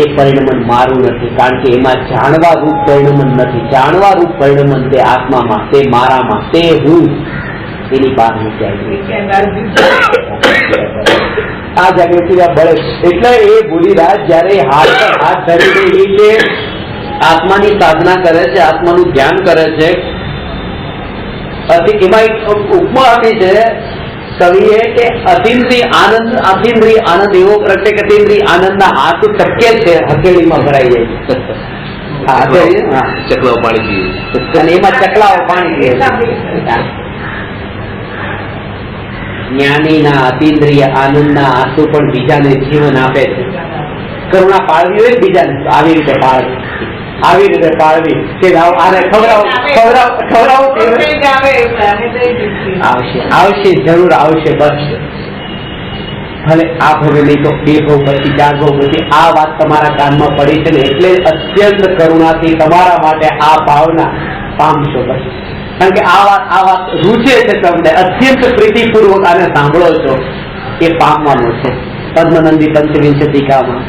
એ પરિણમન મારું નથી, કારણ કે એમાં જાણવા રૂપ પરિણમન નથી. જાણવા રૂપ પરિણમન તે આત્મામાં, તે મારામાં, તે હું, એની બહાર આ જાગૃતિ બળે. એટલે એ ભૂલીરાજ જયારે હાથ ધરીને એ જે આત્માની સાધના કરે છે, આત્માનું ધ્યાન કરે છે, એમાં એક ઉપમા આપી છે કવિએ કે અતિન્દ્રિય આનંદ એવો પ્રત્યે કે અતિન્દ્રિય આનંદના હાથ શક્ય છે, હથેળીમાં ભરાઈ જાય, ચકલાઓ પાણી પીએ, અને એમાં ચકલાઓ પાણી પીએ. જ્ઞાનીના અતિન્દ્રિય આનંદના આંસુ પણ બીજાને જીવન આપે છે. કરુણા પાળવી હોય બીજાને આવી રીતે પાળવી કે આને ખવડાવો આવશે, જરૂર આવશે. બસ ભલે આ ભવે નહીં તો 2 ભવ પછી 4 ભવ પછી આ વાત તમારા કાનમાં પડી છે ને, એટલે અત્યંત કરુણાથી તમારા માટે આ ભાવના પામશો. બસ કારણ કે આ વાત રૂચે છે તમને, અત્યંત પ્રીતિપૂર્વક આને સાંભળો છો, એ પામવાનું છે. પદ્મનંદી પંચવિંશતિકામાં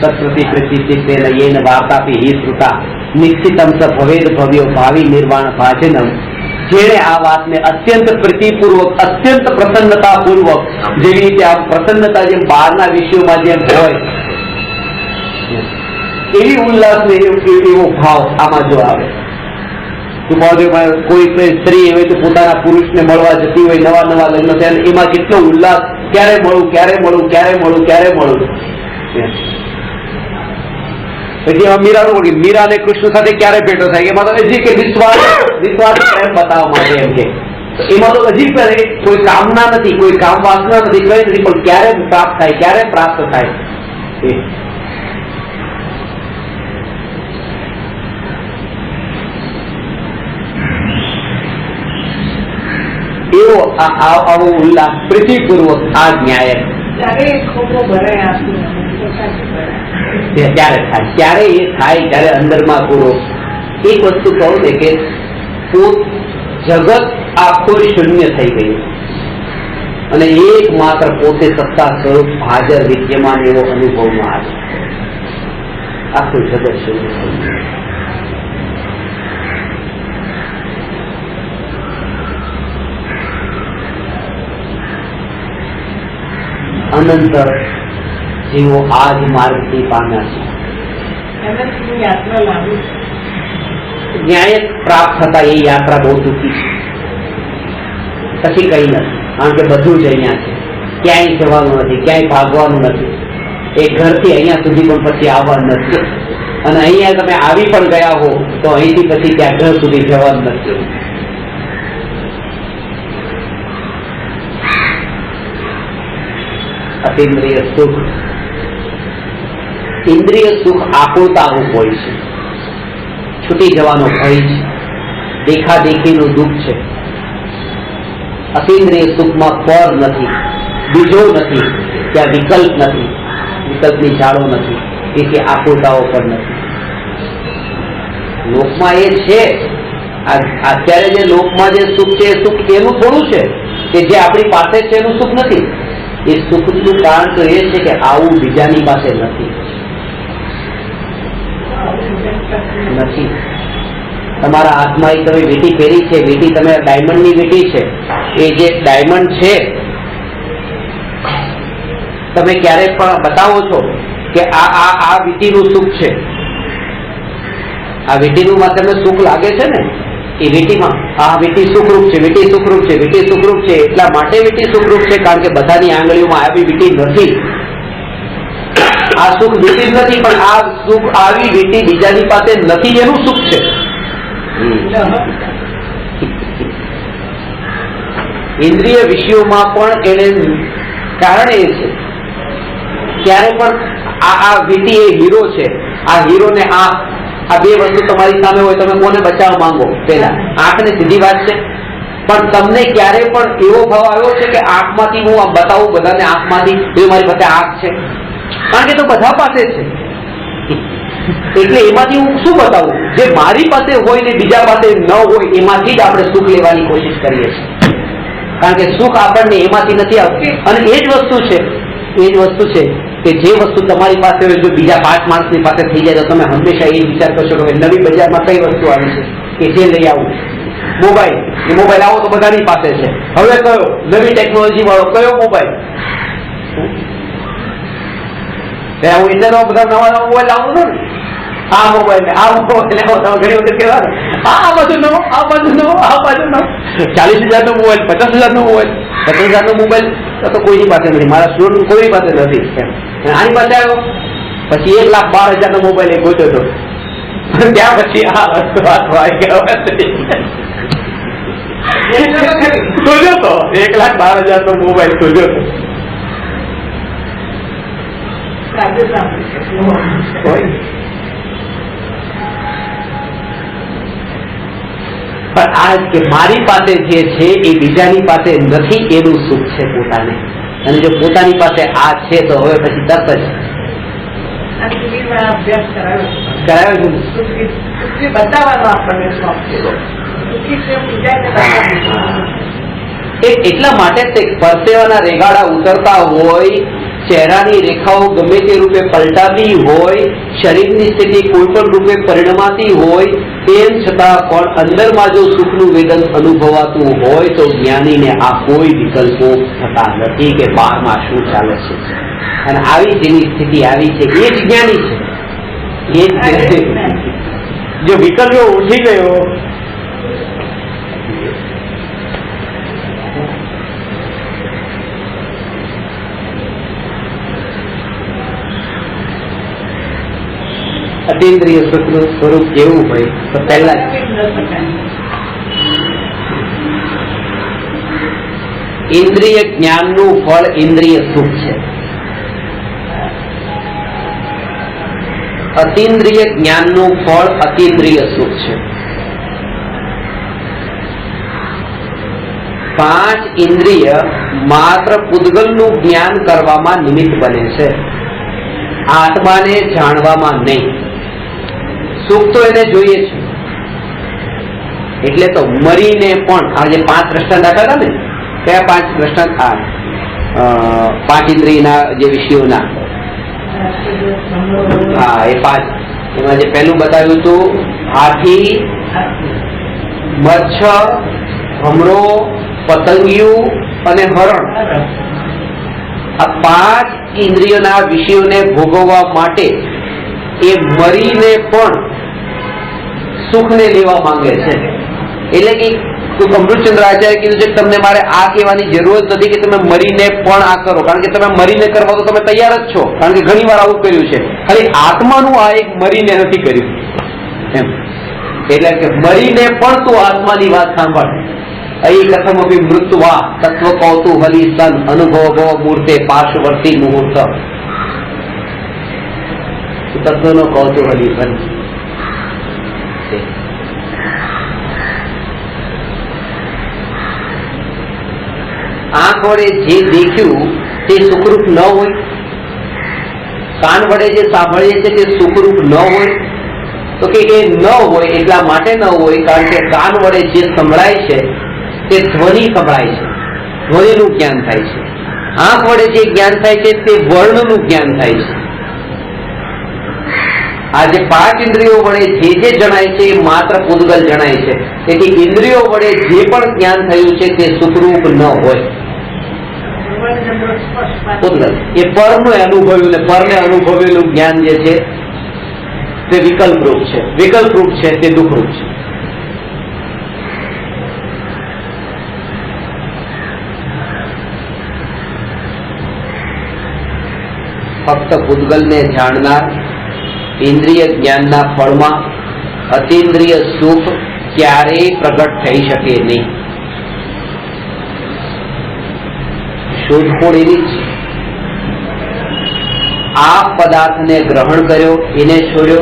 સત્રતિ પ્રતિષ્ઠિતેન યેન વાર્તાપી હિ શ્રુતા નિશ્ચિતમ સ ભવેદ ભવ્યો ભાવિ નિર્વાણ ભાજનમ. જેણે આ વાતને અત્યંત પ્રીતિપૂર્વક, અત્યંત પ્રસન્નતાપૂર્વક, જેવી રીતે આ પ્રસન્નતા જેમ બહારના વિષયોમાં જેમ હોય એવી ઉલ્લાસ ને એવો ભાવ આમાં જો આવે. કોઈ સ્ત્રી હોય તો પોતાના પુરુષને મળવા જતી હોય, નવા લગ્ન થયા, એમાં કેટલો ઉલ્લાસ, ક્યારે મળું. પછી એમાં મીરા ને કૃષ્ણ સાથે ક્યારે ભેટો થાય, એમાં તો હજી કે વિશ્વાસ પ્રેમ બતાવવા માટે એમ કે એમાં તો હજી કોઈ કામના નથી, કોઈ કામ વાસના નથી, કઈ નથી, પણ ક્યારે પ્રાપ્ત થાય. એવો આવો ઉલ્લાસ પ્રીતિપૂર્વક આ ન્યાય ત્યારે થાય, ત્યારે એ થાય ત્યારે અંદરમાં પૂરો. એક વસ્તુ કહું ને કે જગત આખું શૂન્ય થઈ ગયું અને એકમાત્ર પોતે સત્તા સ્વરૂપ હાજર વિદ્યમાન એવો અનુભવમાં આવે. આખું જગત શૂન્ય થઈ ગયું. અનંત જેવો આજ માર્ગથી પામ્યા છે. ન્યાય પ્રાપ્ત થતા એ યાત્રા બહુ ટૂંકી છે, પછી કઈ નથી. કારણ કે બધું જ અહીંયા છે, ક્યાંય જવાનું નથી, ક્યાંય ભાગવાનું નથી. એ ઘરથી અહીંયા સુધી પણ પછી આવવાનું નથી, અને અહીંયા તમે આવી પણ ગયા હો તો અહીંથી પછી ત્યાં ઘર સુધી જવાનું નથી. અતિન્દ્રિય સુખ, ઇન્દ્રિય સુખ આકુલતાનું હોય છે, છૂટી જવાનો ભય છે, દેખાદેખીનું દુઃખ છે. અતિન્દ્રિય સુખમાં પર નથી, બીજો નથી, ત્યાં વિકલ્પ નથી, વિકલ્પની ચાળો નથી, તેથી આકુલતાઓ પણ નથી. લોકમાં એ છે, અત્યારે જે લોકમાં જે સુખ છે એ સુખ એનું થોડું છે કે જે આપણી પાસે છે એનું સુખ નથી. એ સુખનું કારણ તો એ છે કે આવું બીજાની પાસે નથી. તમારા હાથમાં તમે વીંટી પહેરી છે, વીંટી તમે ડાયમંડની વીંટી છે, એ જે ડાયમંડ છે તમે ક્યારે પણ બતાવો છો કે આ વીંટીનું સુખ છે, આ વીંટીનું માં તમને સુખ લાગે છે ને, એ વીંટીમાં આ વીંટી સુખરૂપ છે, વીંટી સુખરૂપ છે, વીંટી સુખરૂપ છે. એટલા માટે વીંટી સુખરૂપ છે કારણ કે બધાની આંગળીઓમાં આવી વીંટી નથી. આ સુખ વીંટી નથી, પણ આ સુખ આવી વીંટી બીજાની પાસે નથી એનું સુખ છે. ઇન્દ્રિય વિષયોમાં પણ એને કારણ એ છે, ક્યારે પણ આ વીંટી એ હીરો છે, આ હીરોને આ બે વસ્તુ તમારી સામે હોય, તમે કોને બચાવવા માંગો? પેલા આંખને સીધી વાત છે, પણ તમને ક્યારે પણ એવો ભાવ આવ્યો છે કે આંખમાંથી હું આ બતાવું બધાને, આંખમાંથી એ મારી પાસે આંખ છે? કારણ કે તો બધા પાસે છે, એટલે એમાંથી હું શું બતાવું? જે મારી પાસે હોય ને બીજા પાસે ન હોય એમાંથી જ આપણે સુખ લેવાની કોશિશ કરીએ છીએ. કારણ કે સુખ આપણને એમાંથી નથી આવતું. અને એ જ વસ્તુ છે, એ જ વસ્તુ છે કે જે વસ્તુ તમારી પાસે હોય જો બીજા 5 માણસની પાસે થઈ જાય તો તમે હંમેશા એ વિચાર કરશો કે નવી બજારમાં કઈ વસ્તુ આવી છે કે જે લઈ આવું. મોબાઈલ, એ મોબાઈલ આવો તો બધાની પાસે છે. હવે કયો નવી ટેકનોલોજી વાળો કયો મોબાઈલ? હું એટલે બધા નવા મોબાઈલ લાવું ને, આ મોબાઈલ આ મોબાઈલ ઘણી વખત કહેવાય આ બાજુ નવો, આ બાજુ નવો, આ બાજુ નવો. 40,000 નો મોબાઈલ, 50,000 નો મોબાઈલ, 50,000 નો મોબાઈલ તો કોઈની પાસે નથી, મારા સ્ટુડન્ટ કોઈની પાસે નથી. આની પાસે આવ્યો પછી 1,12,000 નો મોબાઈલ એ ગોત્યો હતો, ત્યાં પછી આ વસ્તુ શોધ્યો તો 1,12,000 નો મોબાઈલ શોધ્યો હતો. પણ આ કે મારી પાસે જે છે એ બીજાની પાસે નથી એનું સુખ છે પોતાને. અને જો પોતાની પાસે આ છે તો હવે પછી તરત જ એટલા માટે પરસેવાના રેગાડા ઉતરતા હોય, ચહેરાની રેખાઓ ગમે તે રૂપે પલટાતી હોય, શરીરની સ્થિતિ કોઈ પણ રૂપે પરિણમાતી હોય, તેમ છતાં પણ અંદરમાં જો સુખનું વેદન અનુભવાતું હોય તો જ્ઞાનીને આ કોઈ વિકલ્પો થતા નથી કે બહારમાં શું ચાલે છે. અને આવી જેની સ્થિતિ આવી છે એ જ જ્ઞાની છે. એ જ જો વિકલ્પો ઉઠી ગયો અતિન્દ્રિય સુખનું સ્વરૂપ કેવું હોય તો પહેલા ઇન્દ્રિય જ્ઞાનનું ફળ ઇન્દ્રિય સુખ છે. અતિન્દ્રિય જ્ઞાનનું ફળ અતિન્દ્રિય સુખ છે. પાંચ ઇન્દ્રિય માત્ર પૂતગલનું જ્ઞાન કરવામાં નિમિત્ત બને છે, આત્માને જાણવામાં નહીં. સુખ તો એને જોઈએ છે, એટલે તો મરીને પણ આ જે પાંચ દ્રષ્ટાંત આપ્યા હતા ને, કયા પાંચ દ્રષ્ટાંત? પાંચ ઇન્દ્રિયના જે વિષયોના, હા એ પાંચ. એમાં જે પહેલું બતાવ્યું હતું હાથી, મચ્છર, ભમરો, પતંગિયું અને હરણ. આ પાંચ ઇન્દ્રિયોના વિષયોને ભોગવવા માટે એ મરીને પણ સુખને લેવા માંગે છે. એટલે કે અમૃતચંદ્ર આચાર્ય કીધું છે કે તમને મારે આ કહેવાની જરૂર નથી કે તમે મરીને પણ આ કરો, કારણ કે તમે મરીને કરવા તો તમે તૈયાર જ છો, કારણ કે ઘણી વાર આવું કર્યું છે. ખાલી આત્માનું આ એક મરીને નથી કર્યું એમ. એટલે કે મરીને પણ તું આત્માની વાત સાંભળ. અહીં કથમ અભી મૃત્યુવા તત્વ કૌતુહલી સન અનુભવ મૂર્તે પાર્શ્વવર્તી મુહૂર્ત. તત્વનો કૌતુહલી બન. આંખ વડે જે દેખ્યું તે સુખરૂપ ન હોય, કાન વડે જે સાંભળીએ છીએ તે સુખરૂપ ન હોય, તો કે એ ન હોય એટલા માટે ન હોય કારણ કે કાન વડે જે સંભળાય છે તે ધ્વનિ સંભળાય છે, ધ્વનિનું જ્ઞાન થાય છે. આંખ વડે જે જ્ઞાન થાય છે તે વર્ણનું જ્ઞાન થાય છે. આ જે પાંચ ઇન્દ્રિયો વડે જે જણાય છે એ માત્ર પૂતગલ જણાય છે. તેથી ઇન્દ્રિયો વડે જે પણ જ્ઞાન થયું છે તે સુખરૂપ ન હોય. પૂતગલ એ પરનું અનુભવ્યું ને પરને અનુભવેલું જ્ઞાન જે છે તે વિકલ્પરૂપ છે. વિકલ્પરૂપ છે તે દુઃખરૂપ છે. ફક્ત પૂતગલને જાણનાર ઇન્દ્રિય જ્ઞાનના ફળમાં અતિન્દ્રિય સુખ ક્યારેય પ્રગટ થઈ શકે નહીં. શોધખોળ એવી છે. આ પદાર્થને ગ્રહણ કર્યો, એને છોડ્યો,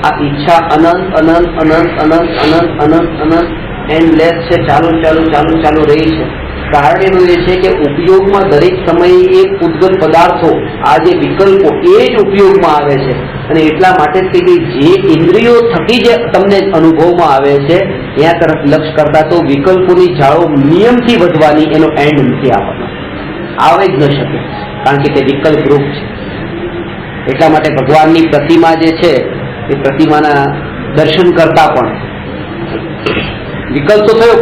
આ ઈચ્છા અનંત અનંત અનંત અનંત અનંત અનંત અનંત એન્ડલેસ છે, ચાલુ ચાલુ ચાલુ ચાલુ રહી છે. કારણ એનું એ છે કે ઉપયોગમાં દરેક સમયે એ પૂતગલ પદાર્થો, આ જે વિકલ્પો એ જ ઉપયોગમાં આવે છે. અને એટલા માટે જ કે જે ઇન્દ્રિયો થકી જે તમને અનુભવમાં આવે છે ત્યાં તરફ લક્ષ કરતા તો વિકલ્પોની જાળો નિયમથી વધવાની એનો એન્ડ નથી આવવાનો, આવે જ ન શકે, કારણ કે તે વિકલ્પ રૂપ છે. એટલા માટે ભગવાનની પ્રતિમા જે છે એ પ્રતિમાના દર્શન કરતા પણ વિકલ્પ તો થયો,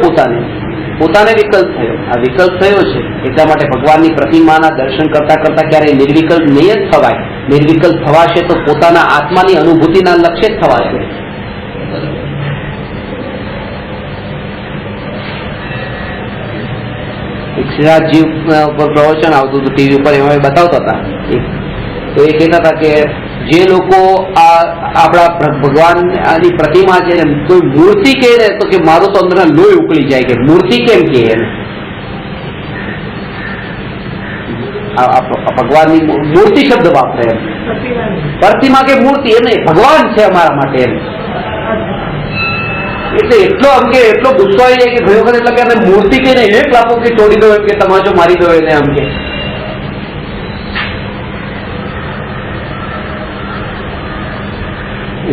પોતાને વિકલ્પ થયો. આ વિકલ્પ થયો છે એટલા માટે ભગવાનની પ્રતિમાના દર્શન કરતા કરતા ક્યારેય નિર્વિકલ્પ નહીં જ થવાય. નિર્વિકલ્પ થવાશે તો પોતાના આત્માની અનુભૂતિના લક્ષ્ય જ થવાશે. શ્રીનાથજી ઉપર પ્રવચન આવતું હતું ટીવી ઉપર, એમાં બતાવતા હતા. તો એ કહેતા હતા કે જે લોકો આ આપણા ભગવાનની પ્રતિમા છે કોઈ મૂર્તિ કહે ને તો કે મારું તો અંદર લોહી ઉકળી જાય કે મૂર્તિ કેમ કહે એને. ભગવાનની મૂર્તિ શબ્દ વાપરે એમ. પ્રતિમા કે મૂર્તિ એમ નહીં, ભગવાન છે અમારા માટે એમ. એટલે એટલો આમ કે એટલો ગુસ્સો આવી જાય કે ઘણી વખત એટલે કે અમે મૂર્તિ કે નહીં એક લાખો કે તોડી દો એમ કે તમાચો મારી દો એને આમ કે.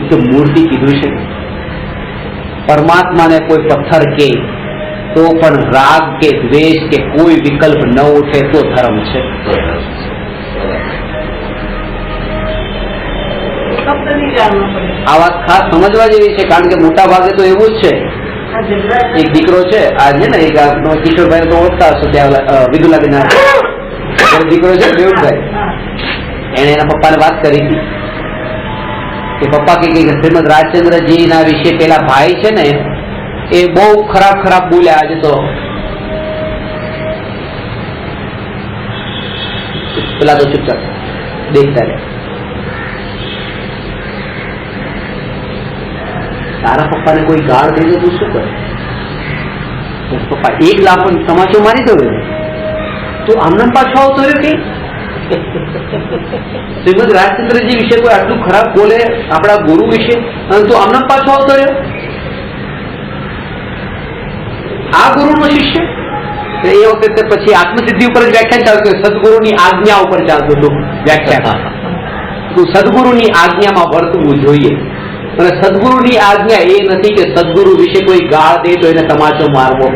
તો મૂર્તિ કીધું છે. પરમાત્માને કોઈ પથ્થર કે તો પણ રાગ કે દ્વેષ કે કોઈ વિકલ્પ ન ઉઠે તો ધર્મ છે. આ વાત ખાસ સમજવા જેવી છે, કારણ કે મોટા ભાગે તો એવું જ છે. એક દીકરો છે આ છે ને, એક કિશોરભાઈ તો ઓળખતા હશો, ત્યાં વિદુલાબેન દીકરો છે દેવભાઈ, એને એના પપ્પાને વાત કરી હતી કે પપ્પા કે શ્રીમદ રાજચંદ્રજી ના વિશે પેલા ભાઈ છે ને એ બહુ ખરાબ ખરાબ બોલ્યા. આજે તો પેલા તો ચૂપચાપ દેખતા રહે. તારા પપ્પાને કોઈ ગાળ દઈ દે તું શું કરે? પપ્પા એક લાખ તમાચો મારી દો તું આમનામ પાછો આવતો રહ્યો કે શ્રીમદ રાજચંદ્રજી વિશે કોઈ આટલું ખરાબ બોલે આપણા ગુરુ વિશે અને તું આમનામ પાછો આવતો રહ્યો. આ ગુરુ નો શિષ્ય એ વખતે પછી આત્મસિદ્ધિ ઉપર જ વ્યાખ્યાન ચાલતું, સદગુરુની આજ્ઞા ઉપર ચાલતું હતું વ્યાખ્યાન. સદગુરુની આજ્ઞામાં વર્તવું જોઈએ. અને સદગુરુની આજ્ઞા એ નથી કે સદગુરુ વિશે કોઈ ગાળ દે તો એને તમાચો મારવો.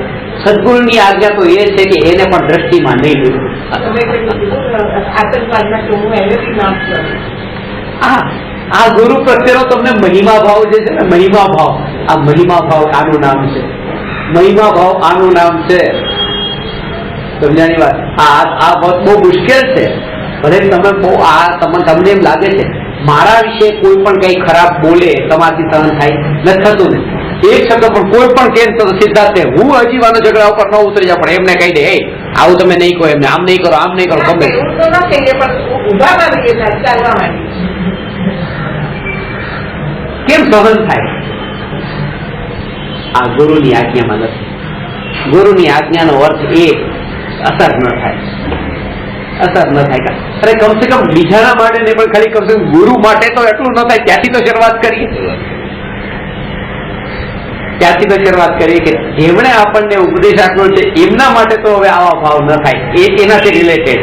સદગુરુની આજ્ઞા તો એ છે કે એને પણ દ્રષ્ટિમાં નહીં લેવું. આ ગુરુ પ્રત્યેનો તમને મહિમા ભાવ જે છે ને, મહિમા ભાવ, આ મહિમા ભાવ આનું નામ છે. મહિમા ભાવ આનું નામ છે. સમજાની વાત. આ બહુ મુશ્કેલ છે. ભલે તમે બહુ તમને એમ લાગે છે મારા વિશે કોઈ પણ કઈ ખરાબ બોલે તમારાથી સહન થાય નથી થતું ને. એક શબ્દ પણ કોઈ પણ કેમ તો સિદ્ધાર્થ છે, હું અજીવાનો ઝઘડા ઉપર ન ઉતરી જાવ, પણ એમને કહી દે આવું તમે નહીં કહો, એમને આમ નહીં કરો, આમ નહીં કરો, ગમે કેમ સહન થાય? આ ગુરુની આજ્ઞામાં નથી. ગુરુની આજ્ઞાનો અર્થ એ અસર ન થાય, અસર ન થાય. અરે કમસે કમ બીજાના માટે નહીં પણ ખાલી કમસે કમ ગુરુ માટે તો એટલું ન થાય. ત્યાંથી તો શરૂઆત કરીએ, ત્યાંથી તો શરૂઆત કરીએ કે જેમણે આપણને ઉપદેશ આપ્યો છે એમના માટે તો હવે આવા ભાવ ન થાય. એ એનાથી રિલેટેડ.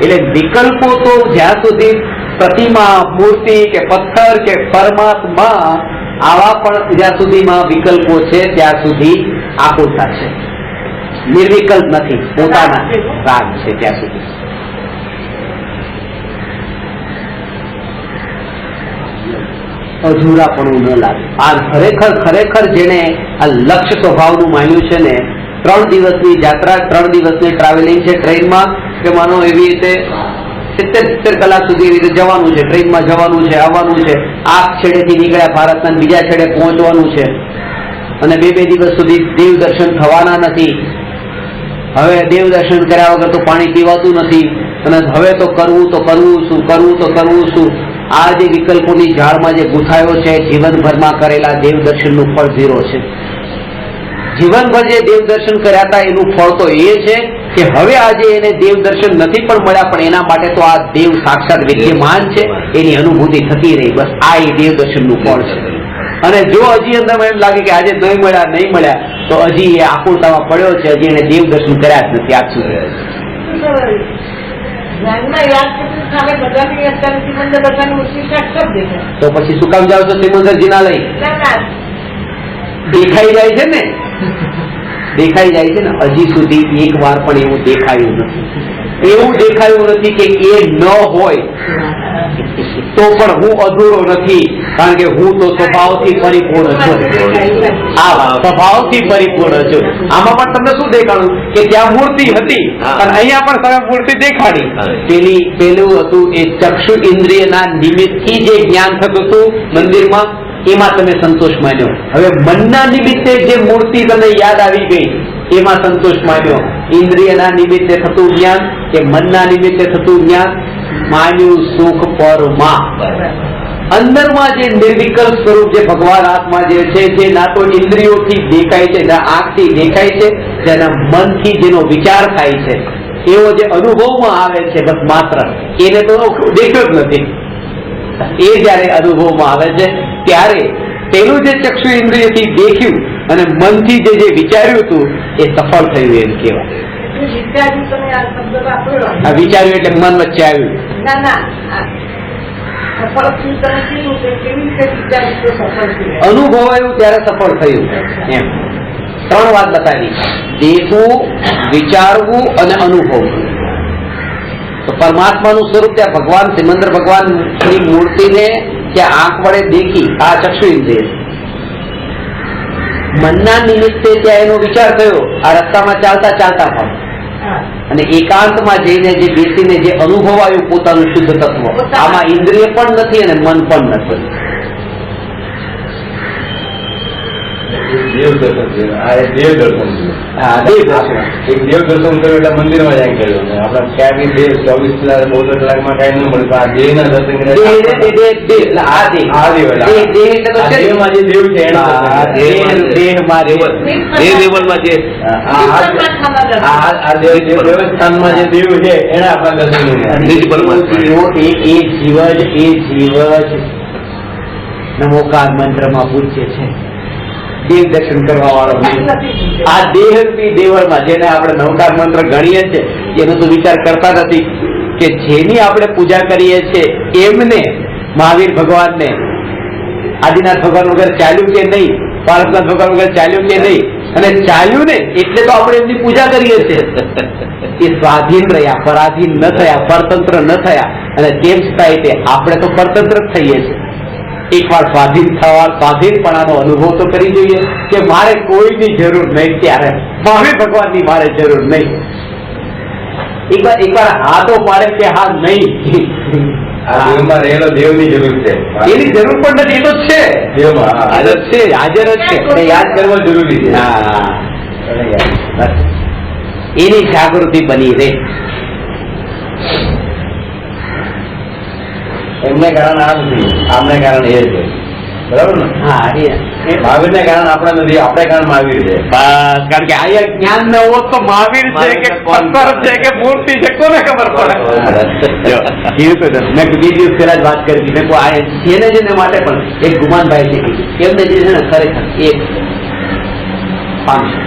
એટલે વિકલ્પો તો જ્યાં સુધી પ્રતિમા, મૂર્તિ કે પથ્થર કે પરમાત્મા, આવા પણ જ્યાં સુધીમાં વિકલ્પો છે ત્યાં સુધી આકુરતા છે. નિર્વિકલ્પ નથી, પોતાના રાગ છે ત્યાં સુધી. અધૂરાપણું ન લાગે. આ ખરેખર જેને આ લક્ષ્ય સ્વભાવનું માન્યું છે ને, 3 દિવસની યાત્રા, 3 દિવસની ટ્રાવેલિંગ છે ટ્રેનમાં, કે માનો એવી રીતે 70 કલાક સુધી એવી રીતે જવાનું છે, ટ્રેનમાં જવાનું છે, આવવાનું છે. આ છેડેથી નીકળ્યા ભારતના બીજા છેડે પહોંચવાનું છે, અને 2 દિવસ સુધી દેવ દર્શન થવાના નથી. હવે દેવ દર્શન કર્યા વગર તો પાણી પીવાતું નથી, અને હવે તો કરવું શું. આ જે વિકલ્પોની ઝાડમાં જે ગુથાયો છે, જીવનભરમાં કરેલા દેવ દર્શનનું ફળ 0 છે. જીવનભર જે દેવ દર્શન કર્યા હતા એનું ફળ તો એ છે કે હવે આજે એને દેવ દર્શન નથી પણ મળ્યા, પણ એના માટે તો આ દેવ સાક્ષાત વિદ્યમાન છે, એની અનુભૂતિ થતી રહી. બસ આ એ દેવ દર્શનનું ફળ છે. અને જો હજી અંદર એમ લાગે કે આજે નહીં મળ્યા તો હજી એ આકુરતામાં પડ્યો છે, હજી એને દેવ દર્શન કર્યા જ નથી આજ સુધી. તો પછી શું કામ જાવ છો સિમંદરજી ના લઈ? દેખાઈ જાય છે ને, દેખાઈ જાય છે ને. હજી સુધી એક વાર પણ એવું દેખાયું નથી કે એ ન હોય તો પણ હું અધૂરો નથી, કારણ કે હું તો સ્વભાવથી પરિપૂર્ણ છું. સ્વભાવથી પરિપૂર્ણ છું. આમાં પણ તમને શું દેખાડું કે ત્યાં મૂર્તિ હતી અને અહીંયા પણ તમે મૂર્તિ દેખાડી. પેલું હતું એ ચક્ષુ ઇન્દ્રિયના નિમિત્તથી જે જ્ઞાન થતું હતું મંદિરમાં, એમાં તમે સંતોષ માન્યો. હવે મનના નિમિત્તે જે મૂર્તિ તમને યાદ આવી ગઈ એમાં સંતોષ માન્યો. ઇન્દ્રિયના નિમિત્તે થતું જ્ઞાન કે મનના નિમિત્તે થતું જ્ઞાન, માન્યું સુખ પરમાં. અંદરમાં જે નિર્વિકલ્પ સ્વરૂપ જે ભગવાન આત્મા જે છે, જે ના તો ઇન્દ્રિયોથી દેખાય છે, ના આંખથી દેખાય છે, જેના મનથી જેનો વિચાર થાય છે, એવો જે અનુભવમાં આવે છે બસ માત્ર, એને તો દેખ્યો જ નથી. એ જયારે અનુભવમાં આવે છે ત્યારે પેલું જે ચક્ષુ ઇન્દ્રિયથી દેખ્યું અને મનથી જે વિચાર્યું હતું એ સફળ થયું એમ કહેવાય. વિચાર્યું એટલે મન વચ્ચે આવ્યું. અનુભવાયું ત્યારે સફળ થયું એમ. 3 વાત બતાવી: દેખવું, વિચારવું અને અનુભવવું. તો પરમાત્માનું સ્વરૂપ ત્યાં ભગવાન સિમંદર ભગવાનની મૂર્તિને ત્યાં આંખ વડે દેખી, આ ચક્ષુ ઇન્દ્રિય. મનના નિમિત્તે ત્યાં એનો વિચાર થયો, આ રસ્તામાં ચાલતા પણ, અને એકાંતમાં જઈને જે બેસીને જે અનુભવાયું પોતાનું શુદ્ધ તત્વ, આમાં ઇન્દ્રિય પણ નથી અને મન પણ નથી. દેવ દર્શન છે. આ એક દેવ દર્શન છે. હા, દેવ દર્શન. એક દેવ દર્શન કર્યું એટલે મંદિરમાં જાય કર્યું. આપણે ક્યાંય બી 24 કલાક 32 કલાકમાં કઈ ન મળે. આ દેહના દર્શન દેહમાં જે દેવ છે દેવસ્થાનમાં જે દેવ છે એને આપણા દર્શન એ જીવ જ નમોકાર મંત્રમાં પૂછે છે દેવ દર્શન કરવા વાળો નહીં. આ દેહરૂપી દેવળમાં જેને આપણે નવકાર મંત્ર ગણીએ છીએ એનો તો વિચાર કરતા નથી કે જેની આપણે પૂજા કરીએ છીએ એમને મહાવીર ભગવાનને આદિનાથ ભગવાન વગર ચાલ્યું કે નહીં, પાર્વતીનાથ ભગવાન વગર ચાલ્યું કે નહીં, અને ચાલ્યું ને એટલે તો આપણે એમની પૂજા કરીએ છીએ. એ સ્વાધીન રહ્યા, પરાધીન ન થયા, પરતંત્ર ન થયા, અને તેમ છતાં તે આપણે તો પરતંત્ર જ થઈએ છીએ. એકવાર સ્વાધીનપણાનો અનુભવ તો કરી જોઈએ કે મારે કોઈની જરૂર નહીં, ત્યારે મહાવીર ભગવાનની મારે જરૂર નહીં. એકવાર હા તો પાડે કે હા નહીં, આ દેવમાં રહેલો દેવની જરૂર છે, એની જરૂર પણ નથી. એ તો છે દેવમાં હાજર છે, હાજર જ છે, એને યાદ કરવો જરૂરી છે. હા, એની જાગૃતિ બની રહે. એમને કારણ આ નથી, આમને કારણ એ છે, બરાબર ને? હા, મહાવીરને કારણ આપણે નથી, આપણે કારણ મહાવીર છે. બસ, કારણ કે આ જ્ઞાન ન હોત તો મહાવીર છે કે પથ્થર છે કે મૂર્તિ છે કોને ખબર પડે. મેં બે દિવસ પહેલા જ વાત કરી હતી. મેં આ જેને જેને માટે પણ એક ગુમાનભાઈ છે એમને જે છે ને ખરેખર એક પામશે.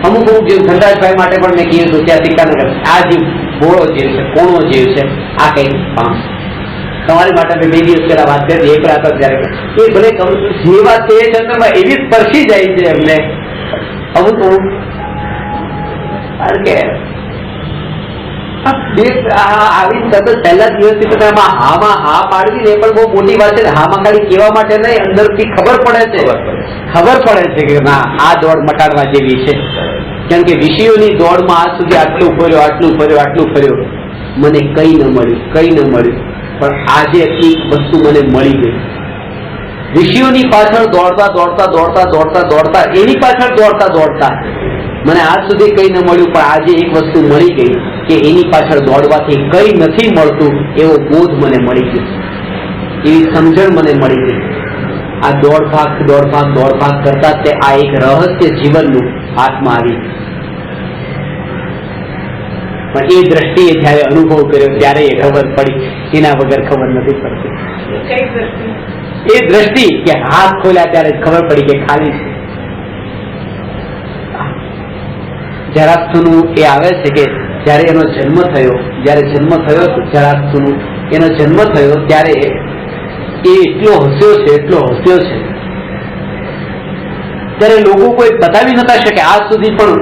અમુક જે ધનરાજભાઈ માટે પણ મેં કીધું ત્યાં સિક્કાનગર આ જીવ ભોળો જીવ છે, કોણો જીવ છે, આ કઈ પામશે. તમારી માટે મેં બે દિવસ પહેલા વાત કરી એક રાત જયારે એ ભલે જે વાત છે એ ચંદ્રમાં એવી સ્પર્શી જાય છે એમને અમુક કારણ કે આવી સતત પહેલા દિવસથી તો હામાં હા પાડવી ને એ પણ બહુ મોટી વાત છે. હામાં ખાલી કહેવા માટે નહીં, અંદરથી ખબર પડે છે કે ના આ દોડ મટાડવા જેવી છે. કેમ કે વિષયોની દોડમાં આજ સુધી આટલું ફર્યો, મને કઈ ન મળ્યું, પણ આજે એક વસ્તુ મને મળી ગઈ. વિષયોની પાછળ દોડતા એની પાછળ દોડતા મને આજ સુધી કઈ ન મળ્યું, પણ આજે એક વસ્તુ મળી ગઈ કે એની પાછળ દોડવાથી કઈ નથી મળતું એવો બોધ મને મળી ગયો, એવી સમજણ મને મળી ગઈ. આ દોડ ભાગ કરતા તે આ એક રહસ્ય જીવનનું હાથમાં આવી. પણ એ દ્રષ્ટિએ જયારે અનુભવ કર્યો ત્યારે એ ખબર પડી, એના વગર ખબર નથી પડતી. એ દ્રષ્ટિ કે હાથ ખોલ્યા ત્યારે ખબર પડી કે ખાલી છે. જરાસંઘનું એ આવે છે કે જયારે એનો જન્મ થયો જરાસંઘનું એનો જન્મ થયો ત્યારે એ એટલો હસ્યો છે ત્યારે લોકો કોઈ બતાવી નતા શકે, આજ સુધી પણ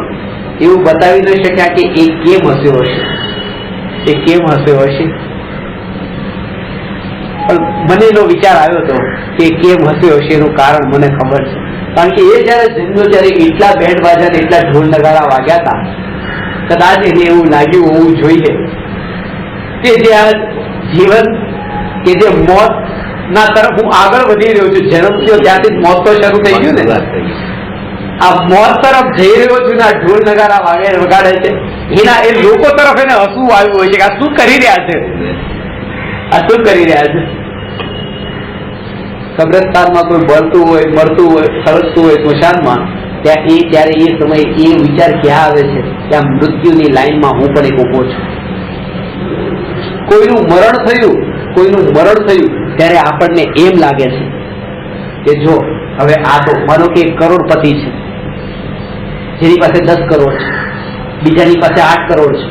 એવું બતાવી ન શક્યા કે એ કેમ હસ્યો હશે. પણ મને એનો વિચાર આવ્યો હતો કે કેમ હસ્યો હશે એનું કારણ મને ખબર છે. કારણ કે એ જયારે જન્મ્યો ત્યારે એટલા બેન્ડ બાજા ને એટલા ઢોલ નગારા વાગ્યા હતા, કદાચ એને એવું લાગ્યું હોવું જોઈએ કે જે આ જીવન કે જે મોત ના તરફ હું આગળ વધી રહ્યો છું. જન્મ થયો ત્યાંથી મોત તો શરૂ થઈ ગયું ને, આ મોત તરફ જઈ રહ્યો છું ને આ ઢોલ નગારા વગાડે છે એના એ લોકો તરફ એને હસવું આવ્યું હોય છે કે આ શું કરી રહ્યા છે. કબ્રસ્તાનમાં કોઈ બળતું હોય, મરતું હોય, સળગતું હોય સ્મશાનમાં, ત્યારે એ સમયે એ વિચાર ક્યાં આવે છે કે આ મૃત્યુની લાઈનમાં હું પણ એક ઉભો છું. કોઈનું મરણ થયું ત્યારે આપણને એમ લાગે છે કે જો હવે આ તો માનો કે કરોડપતિ છે, જેની પાસે 10 કરોડ છે, બીજાની પાસે 8 કરોડ છે,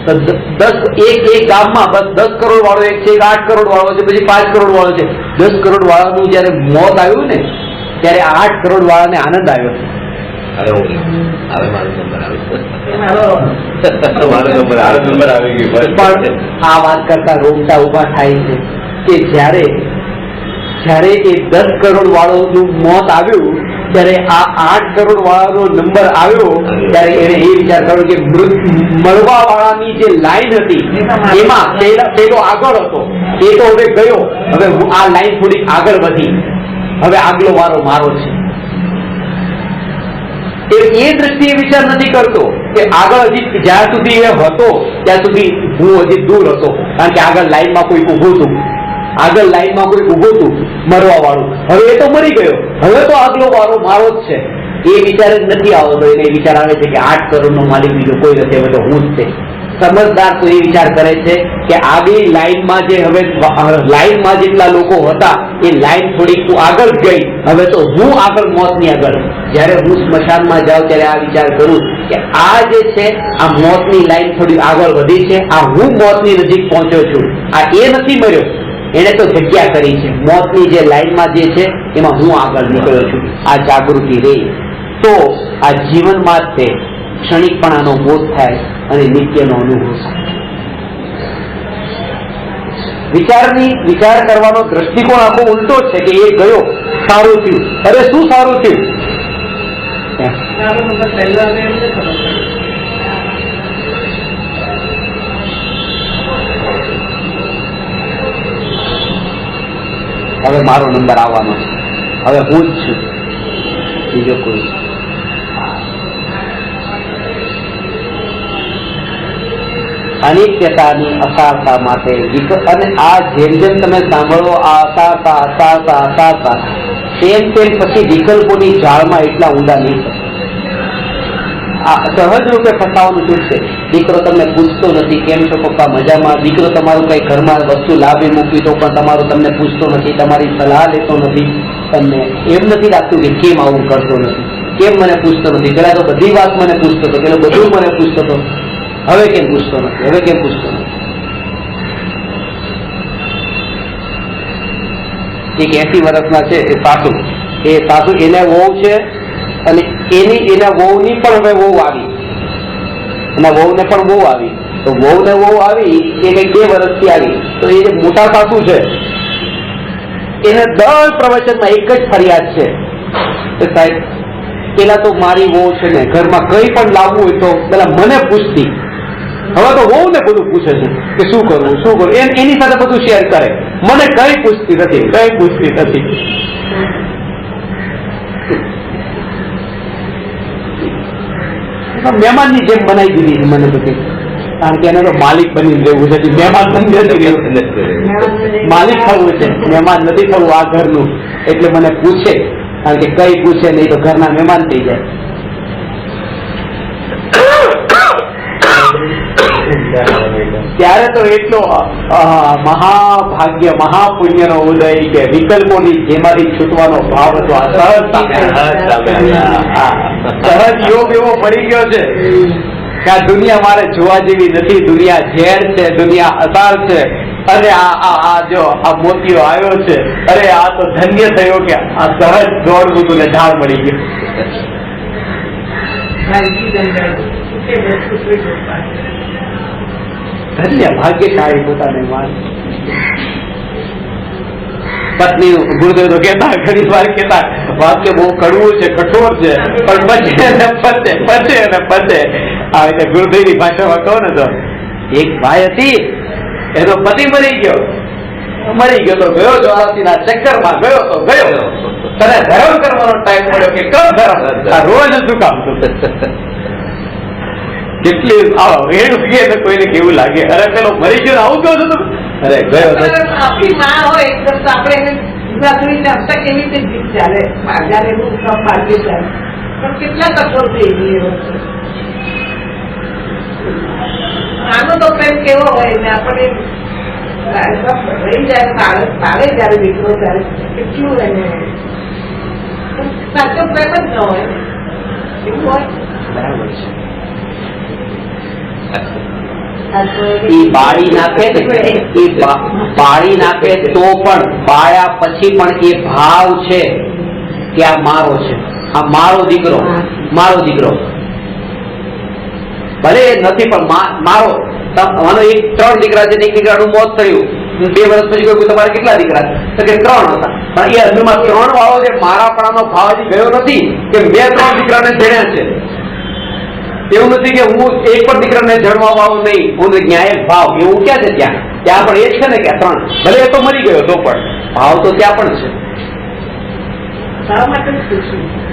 તો એક ગામમાં બસ 10 કરોડ વાળો એક છે, 8 કરોડ વાળો છે, પછી 5 કરોડ વાળો છે. 10 કરોડ વાળાનું જયારે મોત આવ્યું ને ત્યારે 8 કરોડ વાળાને આનંદ આવ્યો. પણ આ વાત કરતા રોગતા ઉભા થાય છે કે જયારે એ 10 કરોડ વાળોનું મોત આવ્યું ત્યારે આ 8 કરોડ વાળાનો નંબર આવ્યો ત્યારે એને એ વિચાર કર્યો કે મળવા વાળાની જે લાઈન હતી એમાં પેલો આગળ હતો, એ તો હવે ગયો, હવે આ લાઈન થોડી આગળ વધી, હવે આગલો વારો મારો છે. એ દ્રષ્ટિએ વિચાર નથી કરતો કે આગળ હજી જ્યાં સુધી એ હતો ત્યાં સુધી હું હજી દૂર હતો, કારણ કે આગળ લાઈનમાં કોઈ ઊભું હતું મરવા વાળું, હવે એ તો મરી ગયો, હવે તો આગલો વારો મારો જ છે. એ વિચાર જ નથી આવતો. એને વિચાર આવે છે કે 8 કરોડનો માલિક બીજો કોઈ નથી, હવે તો હું જ છે. સમજદાર તો એ વિચાર કરે છે કે આગલી લાઈનમાં જે હવે લાઈનમાં જેટલા લોકો હતા એ લાઈન થોડીક આગળ ગઈ, હવે તો હું આગળ મોતની આગળ. જયારે હું સ્મશાનમાં જાઉં ત્યારે આ વિચાર કરું કે આ જે છે આ મોતની લાઈન થોડી આગળ વધી છે, આ હું મોતની નજીક પહોંચ્યો છું. આ એ નથી મર્યો, એને તો જગ્યા કરી છે. મોતની જે લાઈનમાં જે છે એમાં હું આગળ નીકળ્યો છું. આ જાગૃતિ રહી તો આ જીવનમાં જ તે ક્ષણિકપણાનો બોધ થાય અને નિત્યનો અનુભવ થાય. વિચાર કરવાનો દ્રષ્ટિકોણ આખો ઉલટો છે કે એ ગયો, સારું થયું. અરે શું સારું થયું? હવે મારો નંબર આવવાનો છે, હવે હું જ છું, બીજો કોઈ. અનિત્યતાની અસારતા માટે અને આ જેમ જેમ તમે સાંભળો આ અસારતા તેમ પછી વિકલ્પોની જાળમાં એટલા ઊંડા નહીં થશે. આ સહજ રૂપે ફસાવાનું શું છે? દીકરો તમને પૂછતો નથી કેમ છો પપ્પા, મજામાં. દીકરો તમારું કઈ ઘરમાં વસ્તુ લાવી મૂકી તો પણ તમારું તમને પૂછતો નથી, તમારી સલાહ લેતો નથી. તમને એમ નથી લાગતું કે કેમ આવું કરતો નથી, કેમ મને પૂછતો નથી? પેલા તો બધી વાત મને પૂછતો હતો, પેલો બધું મને પૂછતો હતો, હવે કેમ પૂછતો નથી? હવે કેમ પૂછતો નથી? એક 80 વર્ષના છે એ સાસુ એને વહુ છે અને એના વહુની પણ હવે વહુ આવી, એના વહુને પણ વહુ આવી. તો વહુને વહુ આવી એ કઈક 2 વર્ષથી આવી. તો એ જે મોટા સાસુ છે એને દર પ્રવચનમાં એક જ ફરિયાદ છે કે સાહેબ પેલા તો મારી વહુ છે ને ઘરમાં કઈ પણ લાવવું હોય તો પેલા મને પૂછતી, હવે તો વહુ ને બધું પૂછે છે કે શું કરવું એની સાથે બધું શેર કરે, મને કઈ પૂછતી નથી. મહેમાનની જેમ બનાવી દીધી મને બધી, કારણ કે એને તો માલિક બની રહેવું છે, મહેમાન નથી રહેવું, માલિક થવું છે, મહેમાન નથી થવું આ ઘરનું. એટલે મને પૂછે, કારણ કે કઈ પૂછે નહીં તો ઘરના મહેમાન થઈ જાય. ત્યારે તો એટલો મહાભાગ્ય મહાપુણ્યનો ઉદય કે વિકલ્પોની જેમાંથી છૂટવાનો ભાવ હતો. સહજ યોગ એવો પડી ગયો છે કે આ દુનિયા મારે જોવા જેવી નથી, દુનિયા ઝેર છે, દુનિયા અસાર છે. અને આ જો આ મોતીઓ આવ્યો છે, અરે આ તો ધન્ય થયો કે આ સહજ દોડવું તું ને ઢાળ મળી ગયો. ધન્ય ભાગ્યશાળી પોતાને માન. પત્ની ગુરુદેવ તો કહેતા ઘણી વાર કહેતા વાક્ય બહુ કડવું છે, કઠોર છે, પણ પચે અને પચે. આ રીતે ગુરુદેવની ભાષામાં કહો ને તો એક ભાઈ હતી, એનો પતિ મરી ગયો તો ગયો જ્વાળાસીના ચક્કરમાં ગયો તો ગયો. તને ધર્મ કરવાનો ટાઈમ મળ્યો કે કમ ધર્મ, આ રોજ શું કામ? કેટલી કોઈને કેવું લાગે, અરે પેલો મરી ગયો આવું કહો છો તમે? અરે ગયો આપણી માં હોય તો આપણે કેવી રીતે જીત ચાલે, જયારે એવું કામ ભાગ્ય ચાલે, પણ કેટલા કઠોર થઈ ગઈ એ વસ્તુ. આનો તો પ્રેમ કેવો હોય ને આપણે રહી જાય પાડે જયારે દીકરો ત્યારે કેટલું એને સાચો પ્રેમ જ ન હોય એવું હોય. બરાબર છે. બાળી નાખે તો પણ બાળ્યા પછી પણ એ ભાવ છે કે આ મારો છે, આ મારો દીકરો ભલે નથી પણ મારો. માનો 3 દીકરા છે, એક દીકરાનું મોત થયું, 2 વર્ષ પછી કોઈ તમારે કેટલા દીકરા? તો કે 3 હતા. પણ એ હજુમાં 3 વાળો જે મારાપણાનો ભાવ હજી ગયો નથી કે મેં 3 દીકરાને જણ્યા છે. એવું નથી કે હું એક પણ દીકરાને જણવા વાળો નહીં, હું ન્યાયક ભાવ એવું ક્યાં છે? ત્યાં પણ એ જ છે ને કે 3 ભલે એ તો મરી ગયો તો પણ ભાવ તો ત્યાં પણ છે.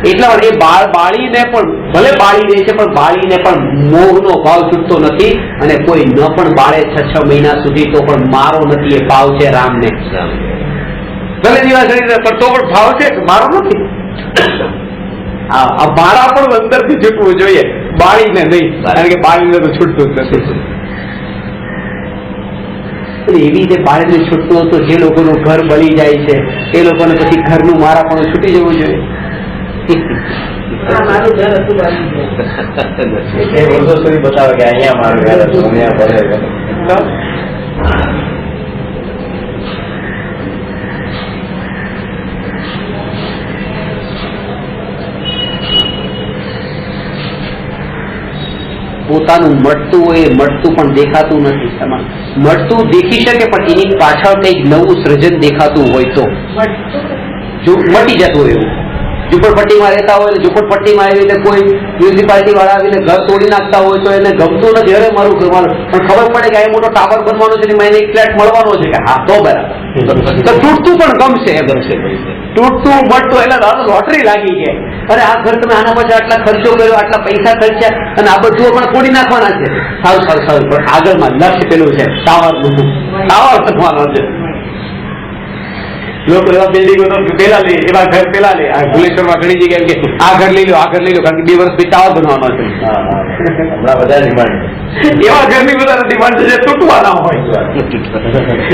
એટલા માટે બાળીને પણ ભલે બાળી દે છે પણ બાળીને પણ મોહનો ભાવ છૂટતો નથી. અને કોઈ ન પણ બાળે 6 મહિના સુધી તો પણ મારો નથી, એ ભાવ છે રામને. ભલે દિવાળી પણ તો પણ ભાવ છે મારો નથી. આ મારા પણ અંદરથી છૂટવું જોઈએ, બાળીને નહીં, કારણ કે બાળીને તો છૂટતું જ નથી. અને એવી રીતે બાળકને છૂટતો હતો જે લોકોનું ઘર બળી જાય છે એ લોકોને પછી ઘરનું મારા પણ છૂટી જવું જોઈએ. મારું ઘર હતું બાજુ એ વર્ષો સુધી બતાવે કે અહીંયા મારું ઘર હતું, અહીંયા ભલે પોતાનું મળતું હોય એ મળતું પણ દેખાતું નથી. તમારે મળતું દેખી શકે પણ એની પાછળ કંઈક નવું સર્જન દેખાતું હોય તો જો મટી જતું હોય એવું. ઝુંપડપટ્ટીમાં રહેતા હોય ઝુંપડપટ્ટીમાં આવી રીતે કોઈ મ્યુનિસિપાલિટી વાળા આવીને ઘર તોડી નાખતા હોય તો એને ગમતું નથી, અરે મારું ઘર મારું, પણ ખબર પડે કે આ મોટો ટાવર બનવાનો છે ને એને એક ફ્લેટ મળવાનો છે કે હા તો બરાબર, તો તૂટતું પણ ગમશે એમ ગમશે. તૂટતું મળતું એટલે લોટરી લાગી છે. અરે આ ઘર તમે આના પછી આટલા ખર્ચો કર્યો, આટલા પૈસા ખર્ચ્યા અને આ બધું પણ તોડી નાખવાના છે. સારું પણ આગળમાં લક્ષ્ય પેલું છે ટાવર બનવાનો છે. લોકો એવા બિલ્ડિંગો તો પેલા લે, એવા ઘર પેલા લે. આ ભુલેશ્વરમાં ઘણી જગ્યાએ કે આ ઘર લઈ લો, આ ઘર લઈ લો, કારણ કે 2 વર્ષ પછી ટાવર બનવાનો છે. હમણાં બધા ડિમાન્ડ એવા ઘરની બધા ડિમાન્ડ છે જે તૂટવાના હોય.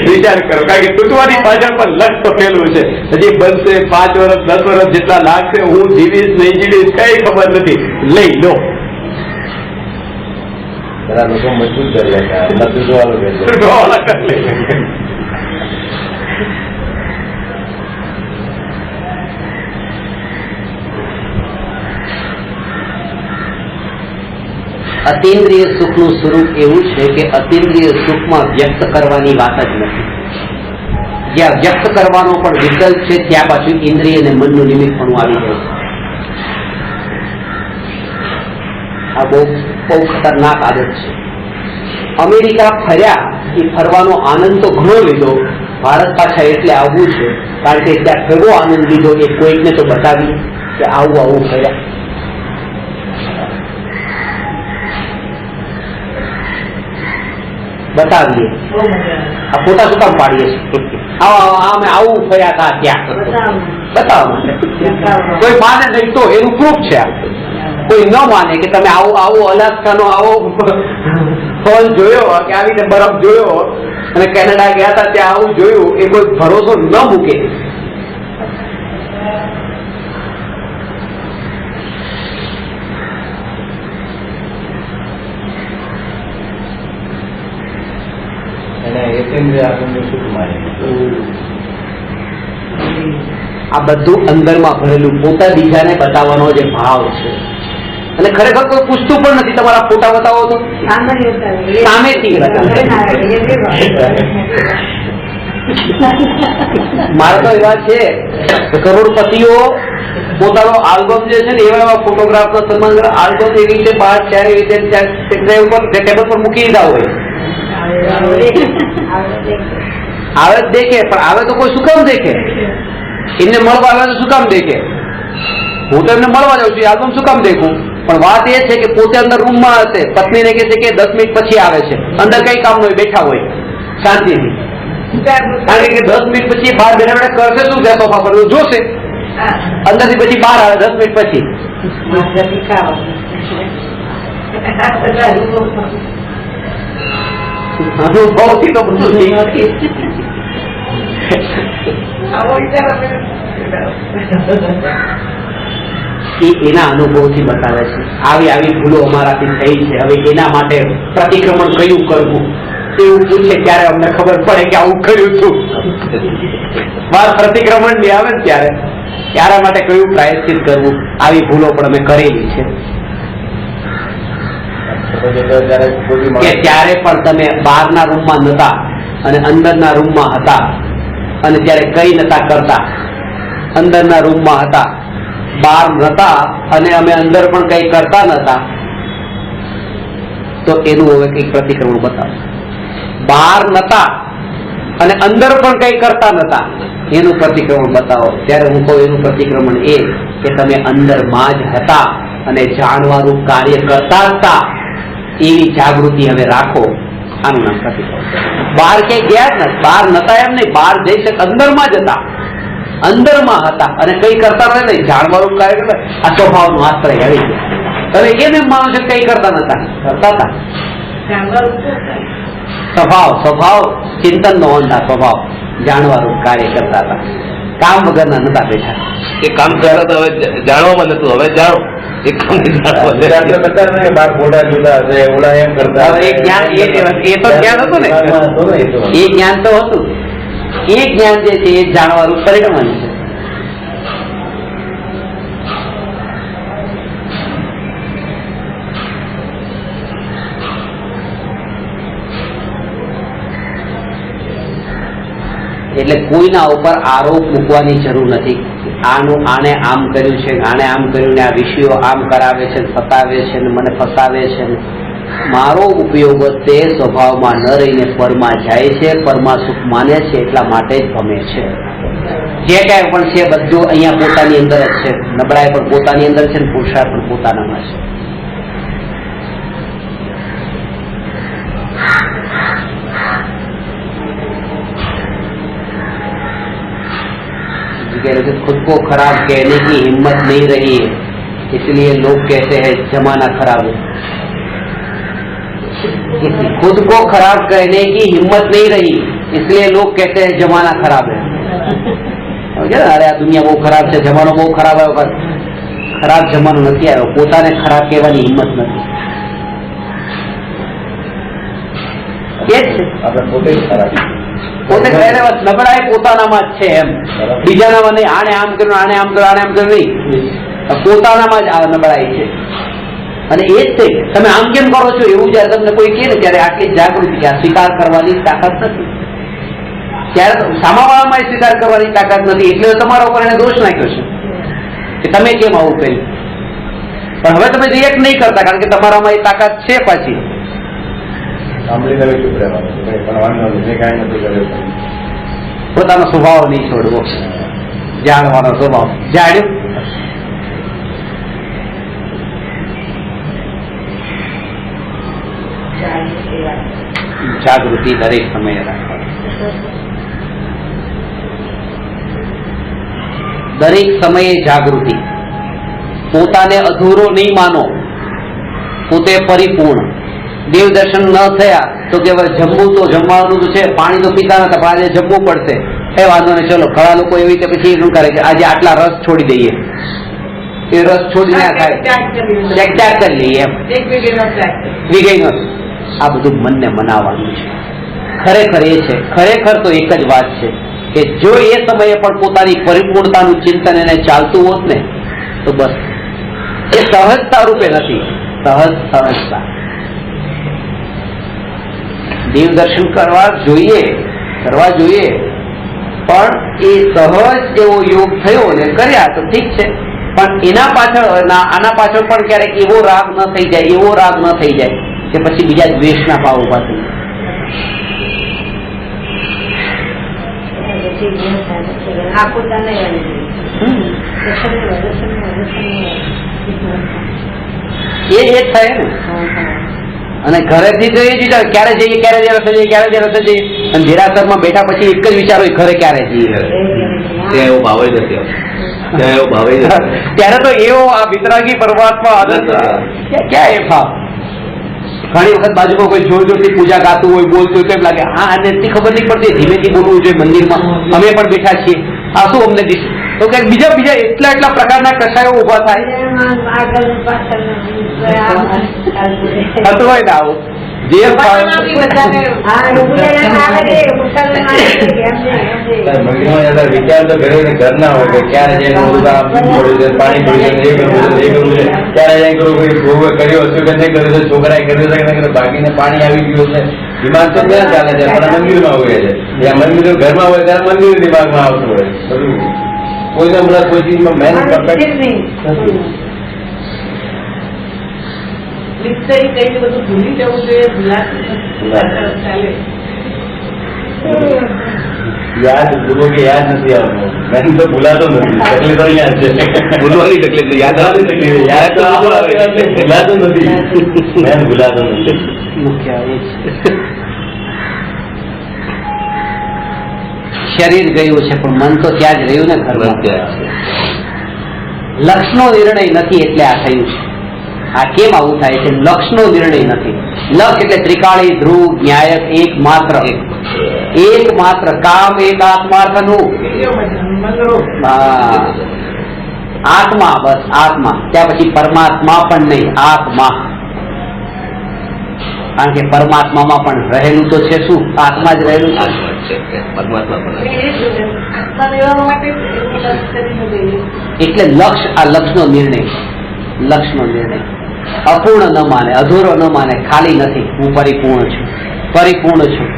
વિચાર કરો, કારણ કે તૂટવાની પાછળ પણ લક્ષ તો પેલું છે. હજી બનશે 5 વર્ષ 10 વર્ષ જેટલા લાગશે, હું જીવીશ નહીં જીવીશ કઈ ખબર નથી, લઈ લો. બધા લોકો મજબૂત કરી લે તૂટવાના કરી લે. અતિન્દ્રિય સુખનું સ્વરૂપ એવું છે કે અતિન્દ્રિય સુખમાં વ્યક્ત કરવાની વાત જ નથી. જ્યાં વ્યક્ત કરવાનો પણ વિકલ્પ છે ત્યાં પાછું ઇન્દ્રિય અને મનનું નિમિત્ત પણ આવી જાય છે. આ બહુ ખતરનાક આદત છે. અમેરિકા ફર્યા, એ ફરવાનો આનંદ તો ઘણો લીધો, ભારત પાછા એટલે આવવું છે કારણ કે ત્યાં કેવો આનંદ લીધો એ કોઈકને તો બતાવી કે આવું ફર્યા. બતાવીએ, આ ફોટા શું કામ પાડીએ છીએ? અમે આવું ફર્યા હતા ત્યાં બતાવવા માટે. કોઈ માને નહીં તો એનું પ્રૂફ છે. કોઈ ન માને કે તમે આવો અલાસ્કાનો આવો ફોલ જોયો કે આવી રીતે બરફ જોયો અને કેનેડા ગયા હતા ત્યાં આવું જોયું, એ કોઈ ભરોસો ન મૂકે. આ બધું અંદરમાં ભરેલું પોતા બીજાને બતાવવાનો જે ભાવ છે. અને ખરેખર કોઈ પૂછતું પણ નથી તમારા ફોટા બતાવો તો સામેથી મારા તો એવા છે કરોડપતિઓ પોતાનો આલ્બમ જે છે ને એવા ફોટોગ્રાફ નો સન્માન આલ્બમ એવી રીતે બહાર ત્યારે એવી રીતે ટેબલ પર મૂકી દીધા હોય. આવે દેખે પણ આવે તો કોઈ શું કામ દેખે? એમને મળવા આવે તો શું કામ દેખે? હું તો એમને મળવા જાઉં છું, આલ્બમ શું કામ દેખું? પણ વાત એ છે કે પોતે અંદર રૂમમાં હશે, પત્નીને કહે છે કે 10 મિનિટ પછી આવે છે, અંદર કઈ કામ હોય, બેઠા હોય શાંતિથી. કારણ કે 10 મિનિટ પછી બહાર બેઠા બેઠા કરશે શું? ત્યાં સોફા પર જોશે, અંદરથી પછી બહાર આવે 10 મિનિટ પછી. અનુભવથી તો બધું એના અનુભવથી બતાવે છે. આવી ભૂલો અમારાથી થઈ છે, હવે એના માટે પ્રતિક્રમણ કયું કરવું એવું પૂછે ત્યારે અમને ખબર પડે કે આવું કર્યું હતું. બાર પ્રતિક્રમણ ની આવે ને ત્યારે માટે કયું પ્રાયશ્ચિત કરવું, આવી ભૂલો પણ અમે કરેલી છે. કે ત્યારે પણ તમે બહારના રૂમમાં નતા અને અંદરના રૂમમાં હતા, અને ત્યારે કઈ નતા કરતા, અંદરના રૂમમાં હતા, બહાર નતા અને અમે અંદર પણ કઈ કરતા નતા, તો એનું હવે કઈક પ્રતિક્રમણ બતાવો. બહાર નતા અને અંદર પણ કઈ કરતા નતા, એનું પ્રતિક્રમણ બતાવો. ત્યારે હું કહું એનું પ્રતિક્રમણ એ કે તમે અંદરમાં જ હતા અને જાણવાનું કાર્ય કરતા હતા, એવી જાગૃતિ હવે રાખો. આનું નામ પ્રતિક્રમણ. બહાર ક્યાંય ગયા જ નથી, બહાર નતા એમ નહીં, બહાર જઈ શકે, અંદરમાં જ હતા, અંદરમાં હતા અને કઈ કરતા નહીં, જાણવાનું કાર્ય કરતા. આ સ્વભાવનું આશ્રય આવી ગયા. હવે એમ માનો છે કઈ કરતા નતા, કરતા હતા. સ્વભાવ ચિંતનનો અંધા સ્વભાવ જાણવાનું કાર્ય કરતા હતા, કામ વગરના નતા બેઠા. એ કામ કરતા હતા, હવે જાણવામાં નતું, હવે જાણો એ કામ બાર ફોટા જોતા હશે, ઓલા એમ કરતા. હવે એ જ્ઞાન એ તો જ્ઞાન હતું ને, એ જ્ઞાન તો હતું. એ જ્ઞાન જે છે એ જાણવાનું પરિણામ છે. એટલે કોઈના ઉપર આરોપ મૂકવાની જરૂર નથી. આને આમ કર્યું છે, આને આમ કર્યું ને આ વિષયો આમ કરાવે છે, ફસાવે છે ને મને ફસાવે છે. મારો ઉપયોગ તે સ્વભાવમાં ન રહીને પરમાં જાય છે, પરમાં સુખ માને છે, એટલા માટે જ ગમે છે. જે કાંઈ પણ છે બધું અહીંયા પોતાની અંદર જ છે. નબળાઈ પણ પોતાની અંદર છે ને પુરુષાર્થ પણ પોતાનામાં છે. खुद को खराब कहने की हिम्मत नहीं रही है, इसलिए लोग कहते हैं जमाना खराब है. खुद को खराब कहने की हिम्मत नहीं रही, इसलिए लोग कहते हैं जमाना खराब है. अरे आ दुनिया બહુ ખરાબ છે, જમાનો બહુ ખરાબ આવ્યો. ખરાબ જમાનો નથી આવ્યો, પોતાને ખરાબ કહેવાની હિંમત નથી. એ જ છે આપણે પોતે જ ખરાબ, પોતે નબળાઈ પોતાનામાં જ છે એમ. બીજાનામાં નહીં. આને આમ કર્યું, આને આમ કર્યું, આને આમ કર્યું નહીં. પોતાનામાં જ આ નબળાઈ છે. અને એ જ તે તમે આમ કેમ કરો છો એવું જયારે તમને કોઈ કહે ને ત્યારે આટલી જાગૃતિ આ સ્વીકાર કરવાની તાકાત નથી. ત્યારે સામાવાળામાં સ્વીકાર કરવાની તાકાત નથી, એટલે તમારા ઉપર એને દોષ નાખ્યો છે કે તમે કેમ આવું કર્યું. પણ હવે તમે રિએક્ટ નહીં કરતા, કારણ કે તમારામાં એ તાકાત છે. પાછી સાંભળીને હવે ચૂપ રહેવાનું, પણ વાંધો નહીં, મેં કાંઈ નથી કર્યું. પોતાનો સ્વભાવ નહીં છોડવો, જાણવાનો સ્વભાવ જાણ્યું. જાગૃતિ દરેક સમયે રાખવાની. દરેક સમયે જાગૃતિ. પોતાને અધૂરો નહીં માનો, પોતે પરિપૂર્ણ. દેવ દર્શન ન થયા તો કે જમવું તો જમવાનું તો છે, પાણી તો પીતા નતા, પણ આજે જમવું પડશે. એ વાંધો ને, ચલો. ઘણા લોકો એવી રીતે પછી શું કરે કે આજે આટલા રસ છોડી દઈએ, એ રસ છોડીને આ ખાય, ત્યાગ કરી લઈએ એમ. વિગઈ નથી. આ બધું મનને મનાવવાનું છે. ખરેખર એ છે, ખરેખર તો એક જ વાત છે કે જો એ સમયે પણ પોતાની પરિપૂર્ણતાનું ચિંતન એને ચાલતું હોત ને તો બસ એ સહજતા રૂપે નથી, સહજતા. દેવ દર્શન કરવા જોઈએ, પણ એ સહજ એવો યોગ થયો ને કર્યા તો ઠીક છે. પણ એના પાછળ આના પાછળ પણ ક્યારેક એવો રાગ ન થઈ જાય કે પછી બીજા દ્વેષના ભાવ ઉભા થઈ જાય. એ થાય ને. અને ઘરેથી તો એ જ વિચાર ક્યારે જઈએ, રસ્તે જઈએ. અને દેરાસરમાં બેઠા પછી એક જ વિચારો ઘરે ક્યારે જઈએ. ત્યાં એવો ભાવ જ નથી, ત્યાં એવો ભાવ જ નથી. ત્યારે તો એવો આ વિતરાગી પરમાત્મા આનંદ ક્યાં એ ભાવ. ઘણી વખત બાજુમાં કોઈ જોરથી પૂજા ગાતું હોય, બોલતું હોય, એમ લાગે હા આને ખબર નહીં પડતી, ધીમેથી બોલવું જોઈએ મંદિરમાં, અમે પણ બેઠા છીએ, આ શું અમને દિશ. તો કઈક બીજા એટલા પ્રકારના કસાયો ઉભા થાય થતું હોય ને આવું. જે વિચાર તો ઘર ના હોય કે ક્યારે જઈને પાણી પડ્યું છે, ક્યારે જઈને કર્યું હશે કે નહીં કર્યું છે, છોકરાએ કર્યું છે કે બાકીને પાણી આવી ગયું છે. દિમાગ તો ક્યાં ચાલે છે, પણ મંદિરમાં હોય છે. ત્યાં મંદિર ઘરમાં હોય ત્યારે મંદિર દિમાગમાં આવતું હોય બધું. કોઈને હમણાં કોઈ ચીજમાં મહેનત પરફેક્ટ બધું ભૂલી જવું જોઈએ. યાદ લોકો કે યાદ નથી આવતું, મેં તો ભૂલાતો નથી. તકલીફ તો યાદ છે, ભૂલવાની તકલીફ છે, યાદ તો ભૂલાતો નથી, મેં ભૂલાતો નથી. મુખ્ય એ છે. શરીર ગયું છે પણ મન તો ત્યાં જ રહ્યું ને ઘરમાં. લક્ષનો નિર્ણય નથી એટલે આ થયું છે. આ કેમ આવું થાય છે? લક્ષનો નિર્ણય નથી. લક્ષ એટલે ત્રિકાળી ધ્રુવ ન્યાયક એકમાત્ર એકમાત્ર કામ એક આત્માર્થનું હા. આત્મા બસ આત્મા ત્યાં પછી પરમાત્મા પણ નહીં આત્મા કારણ કે પરમાત્મામાં પણ રહેલું તો છે શું આત્મા જ રહેલું છે આત્મા છે, પરમાત્મા પણ છે. આત્મા લેવા માટે એવું લક્ષ કરીને જઈએ. એટલે લક્ષ આ લક્ષનો નિર્ણય લક્ષનો નિર્ણય અપૂર્ણ ન માને અધૂરો ન માને ખાલી નથી હું પરિપૂર્ણ છું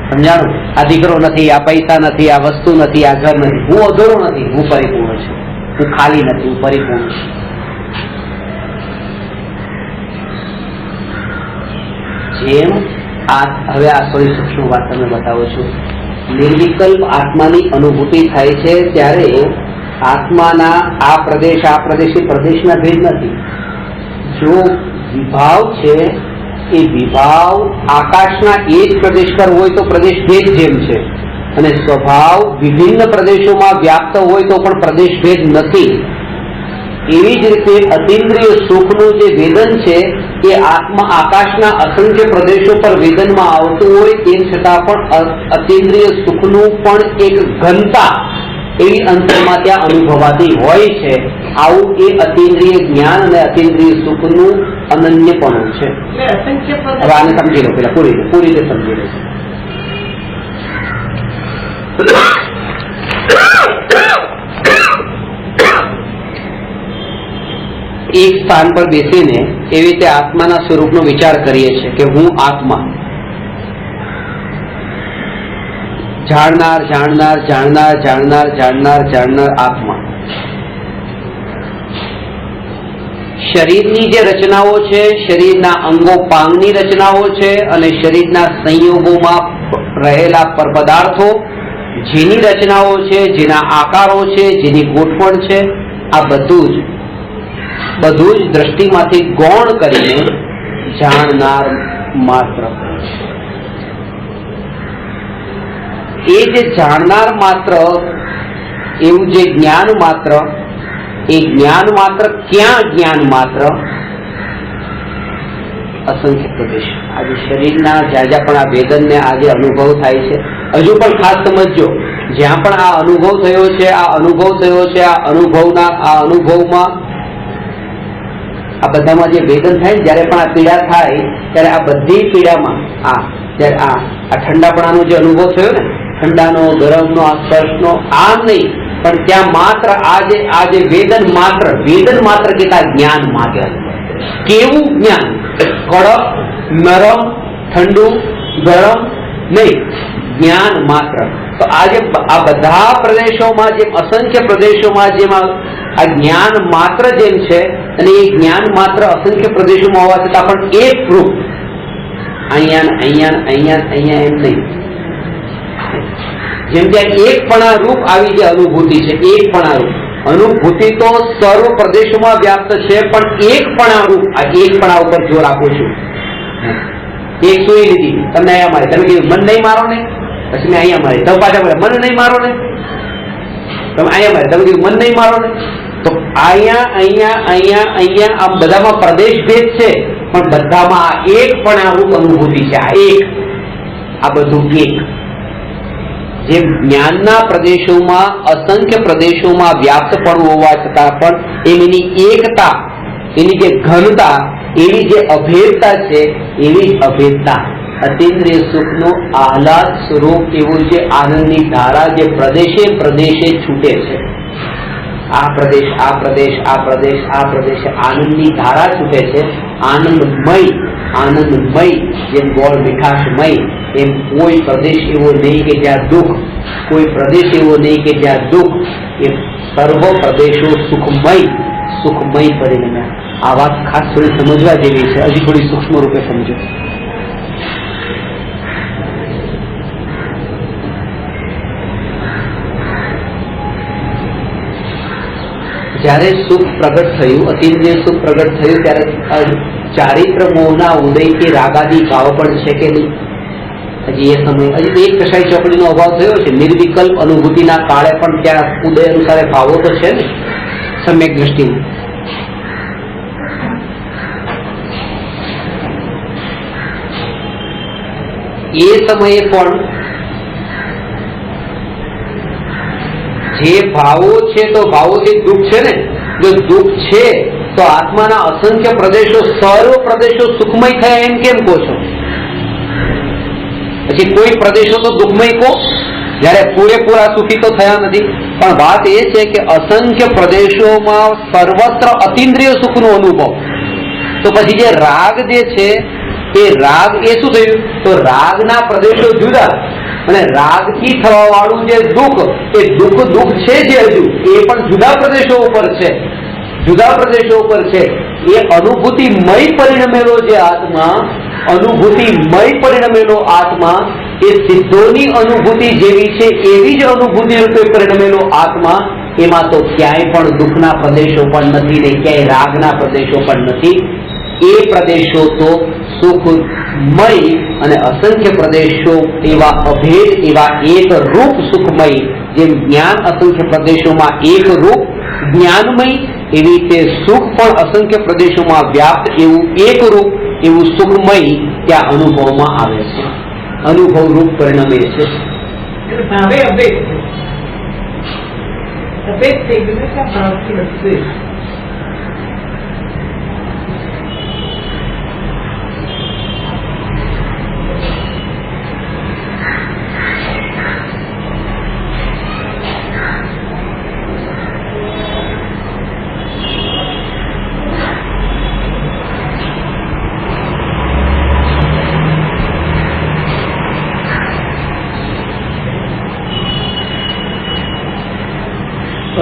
સમજાણું આ દીકરો નથી આ પૈસા નથી આ વસ્તુ નથી આ ઘર નથી હું અધૂરો નથી હું પરિપૂર્ણ છું હું ખાલી નથી હું પરિપૂર્ણ છું જેમ હવે આ થોડી સૂક્ષ્મ વાત તમને બતાવું છું નિર્વિકલ્પ આત્માની અનુભૂતિ થાય છે ત્યારે આત્માના આ પ્રદેશ એ પ્રદેશના ભેદ નથી જો વિભાવ છે એ વિભાવ આકાશના એ જ પ્રદેશ પર હોય તો પ્રદેશ ભેદ જેમ છે અને સ્વભાવ વિભિન્ન પ્રદેશોમાં વ્યાપ્ત હોય તો પણ પ્રદેશ ભેદ નથી એવી જ રીતે અતિન્દ્રિય સુખનું જે વેદન છે એ આત્મા આકાશના અસંખ્ય પ્રદેશો પર વેદનમાં આવતું હોય તેમ છતાં પણ અતિન્દ્રિય સુખનું પણ એક ઘનતા એવી અંતરમાં ત્યાં અનુભવાતી હોય છે આવું એ અતિન્દ્રિય જ્ઞાન અને અતિન્દ્રિય સુખનું અનન્યપણું છે એટલે અસંખ્ય હવે આને સમજી લો પેલા પૂરી રીતે સમજી લો એક સ્થાન પર બેસીને એવી રીતે આત્માના સ્વરૂપનો વિચાર કરીએ છીએ કે હું આત્મા જાણનાર આત્મા શરીરની જે રચનાઓ છે શરીરના અંગો પાંગની રચનાઓ છે અને શરીરના સંયોગોમાં રહેલા પદાર્થો જેની રચનાઓ છે જેના આકારો છે જેની ગોઠવણ છે આ બધું જ દ્રષ્ટિમાંથી ગૌણ કરીને જાણનાર માત્ર એ જે જાણનાર માત્ર એવું જે જ્ઞાન માત્ર એ જ્ઞાન માત્ર ક્યાં જ્ઞાન માત્ર અસંખ્ય પ્રદેશ આજે શરીરના જ્યાં પણ આ વેદનને આજે અનુભવ થાય છે હજુ પણ ખાસ સમજજો જ્યાં પણ આ અનુભવ થયો છે આ અનુભવમાં આ બધામાં જે વેદન થાય જ્યારે પણ આ પીડા થાય ત્યારે આ બધી પીડામાં જ્યારે આ ઠંડાપણાનો જે અનુભવ થયો ને ઠંડાનો ગરમનો આ સ્પર્શનો આમ નહીં પણ ત્યાં માત્ર આ જે વેદન માત્ર કેટલા જ્ઞાન માત્ર કેવું જ્ઞાન કડક નરમ ઠંડુ ગરમ નહીં જ્ઞાન માત્ર તો આજે આ બધા પ્રદેશોમાં જેમ અસંખ્ય પ્રદેશોમાં જેમ આ જ્ઞાન માત્ર જેમ છે અને એ જ્ઞાન માત્ર અસંખ્ય પ્રદેશોમાં હોવા છતાં પણ એક રૂપ અહીંયા એમ નહીં જેમ કે એકપણા રૂપ આવી જે અનુભૂતિ છે એકપણા રૂપ અનુભૂતિ તો સર્વ પ્રદેશોમાં વ્યાપ્ત છે પણ એકપણા રૂપ આ એકપણા ઉપર જોર આપું છું એક સુઈ લીધી તમને અહીંયા મારે તમે કીધું મન નહીં મારો ને પછી મેં અહીંયા મારી તમે પાછા બોલે મન નહીં મારો ને તમે અહીંયા મારે તમે કીધું મન નહીં મારો ને તો અહીંયા આમ બધામાં પ્રદેશ ભેદ છે પણ બધામાં આ એકપણા રૂપ અનુભૂતિ છે આ બધું એક જેમ જ્ઞાનના પ્રદેશોમાં અસંખ્ય પ્રદેશોમાં વ્યાપ્તપણું હોવા છતાં પણ એની એકતા એની જે ઘનતા એની જે અભેદતા છે એવી જ અભેદતા અતિન્દ્રિય સુખનો આહલાદ સ્વરૂપ એવું જે આનંદની ધારા જે પ્રદેશે છૂટે છે આ પ્રદેશ આનંદની ધારા છૂટે છે આનંદમય જેમ ગોળ મીઠાશમય એમ કોઈ પ્રદેશ એવો નહીં કે જ્યાં દુઃખ કોઈ પ્રદેશ એવો નહીં કે જ્યાં દુઃખ એ સર્વ પ્રદેશો સુખમય પરિણમ્યા આ વાત ખાસ થોડી સમજવા જેવી છે હજી થોડી સૂક્ષ્મ રૂપે સમજો જ્યારે સુખ પ્રગટ થયું અતિન્દ્રિય સુખ પ્રગટ થયું ત્યારે ચારિત્ર મોહના ઉદયથી રાગાદી ભાવ પણ છે કે નહીં હજી એ સમય હજી એક કશાઈ ચોકડીનો અભાવ થયો છે નિર્વિકલ્પ અનુભૂતિના કાળે પણ ત્યાં ઉદય અનુસારે ભાવો તો છે ને સમ્યક દ્રષ્ટિમાં એ સમયે પણ જે ભાવો છે તો ભાવોથી દુઃખ છે ને, જો દુઃખ છે તો આત્માના અસંખ્ય પ્રદેશો સર્વ પ્રદેશો સુખમય થયા એમ કેમ કહો છો? પછી કોઈ પ્રદેશો તો દુઃખમય કહો, જયારે પૂરેપૂરા સુખી તો થયા નથી. પણ વાત એ છે કે અસંખ્ય પ્રદેશોમાં સર્વત્ર અતિન્દ્રિય સુખનો અનુભવ. તો પછી જે રાગ જે છે એ રાગ એ શું થયું? તો રાગના પ્રદેશો જુદા અને રાગથી થવા વાળું જે દુઃખ એ દુઃખ છે જે હજુ એ પણ જુદા પ્રદેશો ઉપર છે, જુદા પ્રદેશો ઉપર છે. એ અનુભૂતિમય પરિણમેલો જે આત્મા, અનુભૂતિમય પરિણમેલો આત્મા એ સિદ્ધોની અનુભૂતિ જેવી છે એવી જ અનુભૂતિ રૂપે પરિણમેલો આત્મા, એમાં તો ક્યાંય પણ દુઃખના પ્રદેશો પણ નથી ને ક્યાંય રાગના પ્રદેશો પણ નથી. એ પ્રદેશો તો સુખમય અને અસંખ્ય પ્રદેશો એવા અભેદ, એવા એક રૂપ સુખમય. જેમ જ્ઞાન અસંખ્ય પ્રદેશોમાં એક રૂપ જ્ઞાનમય, એવી રીતે સુખ પણ અસંખ્ય પ્રદેશોમાં વ્યાપ્ત એવું એક રૂપ એવું સુખમય ત્યાં અનુભવમાં આવે છે, અનુભવ રૂપ પરિણમે છે. ભાવે અભેદ અભેદ થઈ ગયું કે ભાવથી વધશે.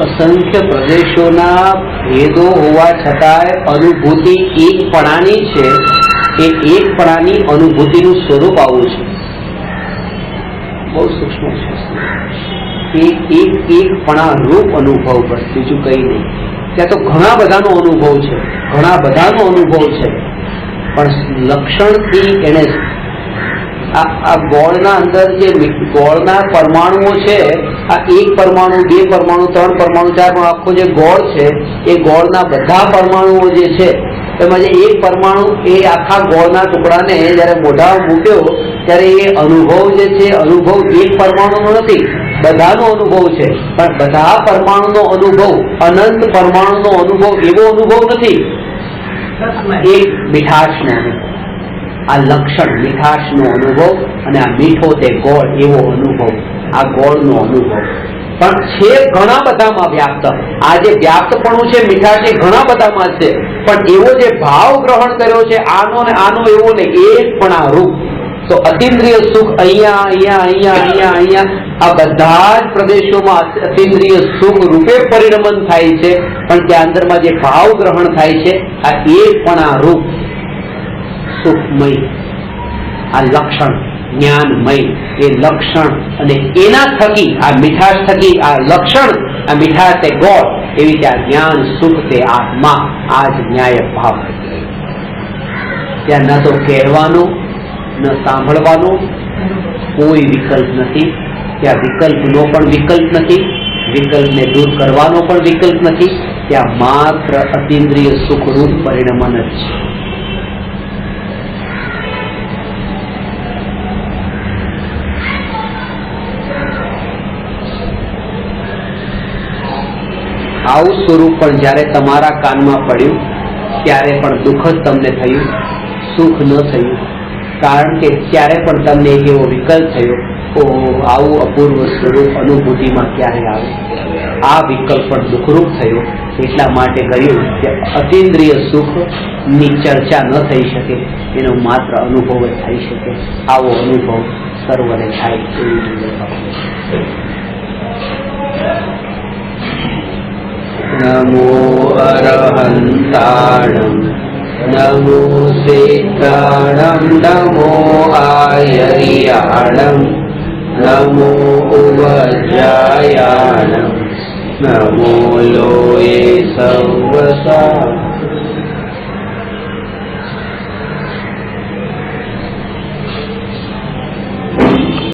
અસંખ્ય પ્રદેશોના ભેદો હોવા છતાંય અનુભૂતિ એકપણાની છે. એ એકપણાની અનુભૂતિનું સ્વરૂપ આવું છે, બહુ સૂક્ષ્મ છે. એ એકપણા રૂપ અનુભવ, બસ બીજું કઈ નહીં. ત્યાં તો ઘણા બધાનો અનુભવ છે, ઘણા બધાનો અનુભવ છે, પણ લક્ષણથી એને આ ગોળના અંદર જે ગોળના પરમાણુઓ છે, આ એક પરમાણુ, બે પરમાણુ, ત્રણ પરમાણુ, ચાર પરમાણુ, આખો જે ગોળ છે એ ગોળના બધા પરમાણુઓ જે છે એમાં જે એક પરમાણુ એ આખા ગોળના ટુકડાને જયારે મોઢામાં મૂક્યો ત્યારે એ અનુભવ જે છે, અનુભવ એક પરમાણુનો નથી, બધાનો અનુભવ છે. પણ બધા પરમાણુનો અનુભવ, અનંત પરમાણુનો અનુભવ એવો અનુભવ નથી, એક મીઠાશનો અનુભવ. આ લક્ષણ મીઠાશનો અનુભવ અને આ મીઠો તે ગોળ એવો અનુભવ, આ ગોળનો અનુભવ. પણ છે ઘણા બધામાં વ્યાપ્ત. આ જે વ્યાપ્તપણું છે મીઠાશ એ ઘણા બધામાં છે, પણ એવો જે ભાવ ગ્રહણ કર્યો છે આનો ને આનો એવો ને એક પણ આ રૂપ. તો અતિન્દ્રિય સુખ અહીંયા અહીંયા અહીંયા અહીંયા અહીંયા આ બધા જ પ્રદેશોમાં અતિન્દ્રિય સુખ રૂપે પરિણમન થાય છે, પણ ત્યાં અંદરમાં જે ભાવ ગ્રહણ થાય છે આ એક પણ આ રૂપ સુખમય, આ લક્ષણ જ્ઞાનમય. એ લક્ષણ અને એના થકી આ મીઠાશ થકી આ લક્ષણ, આ મીઠાશ તે ગોળ, એવી રીતે આ જ્ઞાન સુખ તે આત્મા. આ જ ન્યાય ભાવ. ત્યાં ન તો કહેવાનો ન સાંભળવાનો કોઈ વિકલ્પ નથી, ત્યાં વિકલ્પનો પણ વિકલ્પ નથી, વિકલ્પને દૂર કરવાનો પણ વિકલ્પ નથી. ત્યાં માત્ર અતિન્દ્રિય સુખરૂપ પરિણમન જ છે. આવું સ્વરૂપ પણ જયારે તમારા કાનમાં પડ્યું ત્યારે પણ દુઃખ જ તમને થયું, સુખ ન થયું. કારણ કે ત્યારે પણ તમને એક એવો વિકલ્પ થયો, આવું અપૂર્વ સ્વરૂપ અનુભૂતિમાં ક્યારે આવે. આ વિકલ્પ પણ દુઃખરૂપ થયો. એટલા માટે કહ્યું કે અતિન્દ્રિય સુખની ચર્ચા ન થઈ શકે, એનો માત્ર અનુભવ જ થઈ શકે. આવો અનુભવ સર્વને થાય એવી નમો અરહંતાણં નમો શ્વેતાણં નમો આયર્યાણં નમો ઉવજ્જાયાણં નમો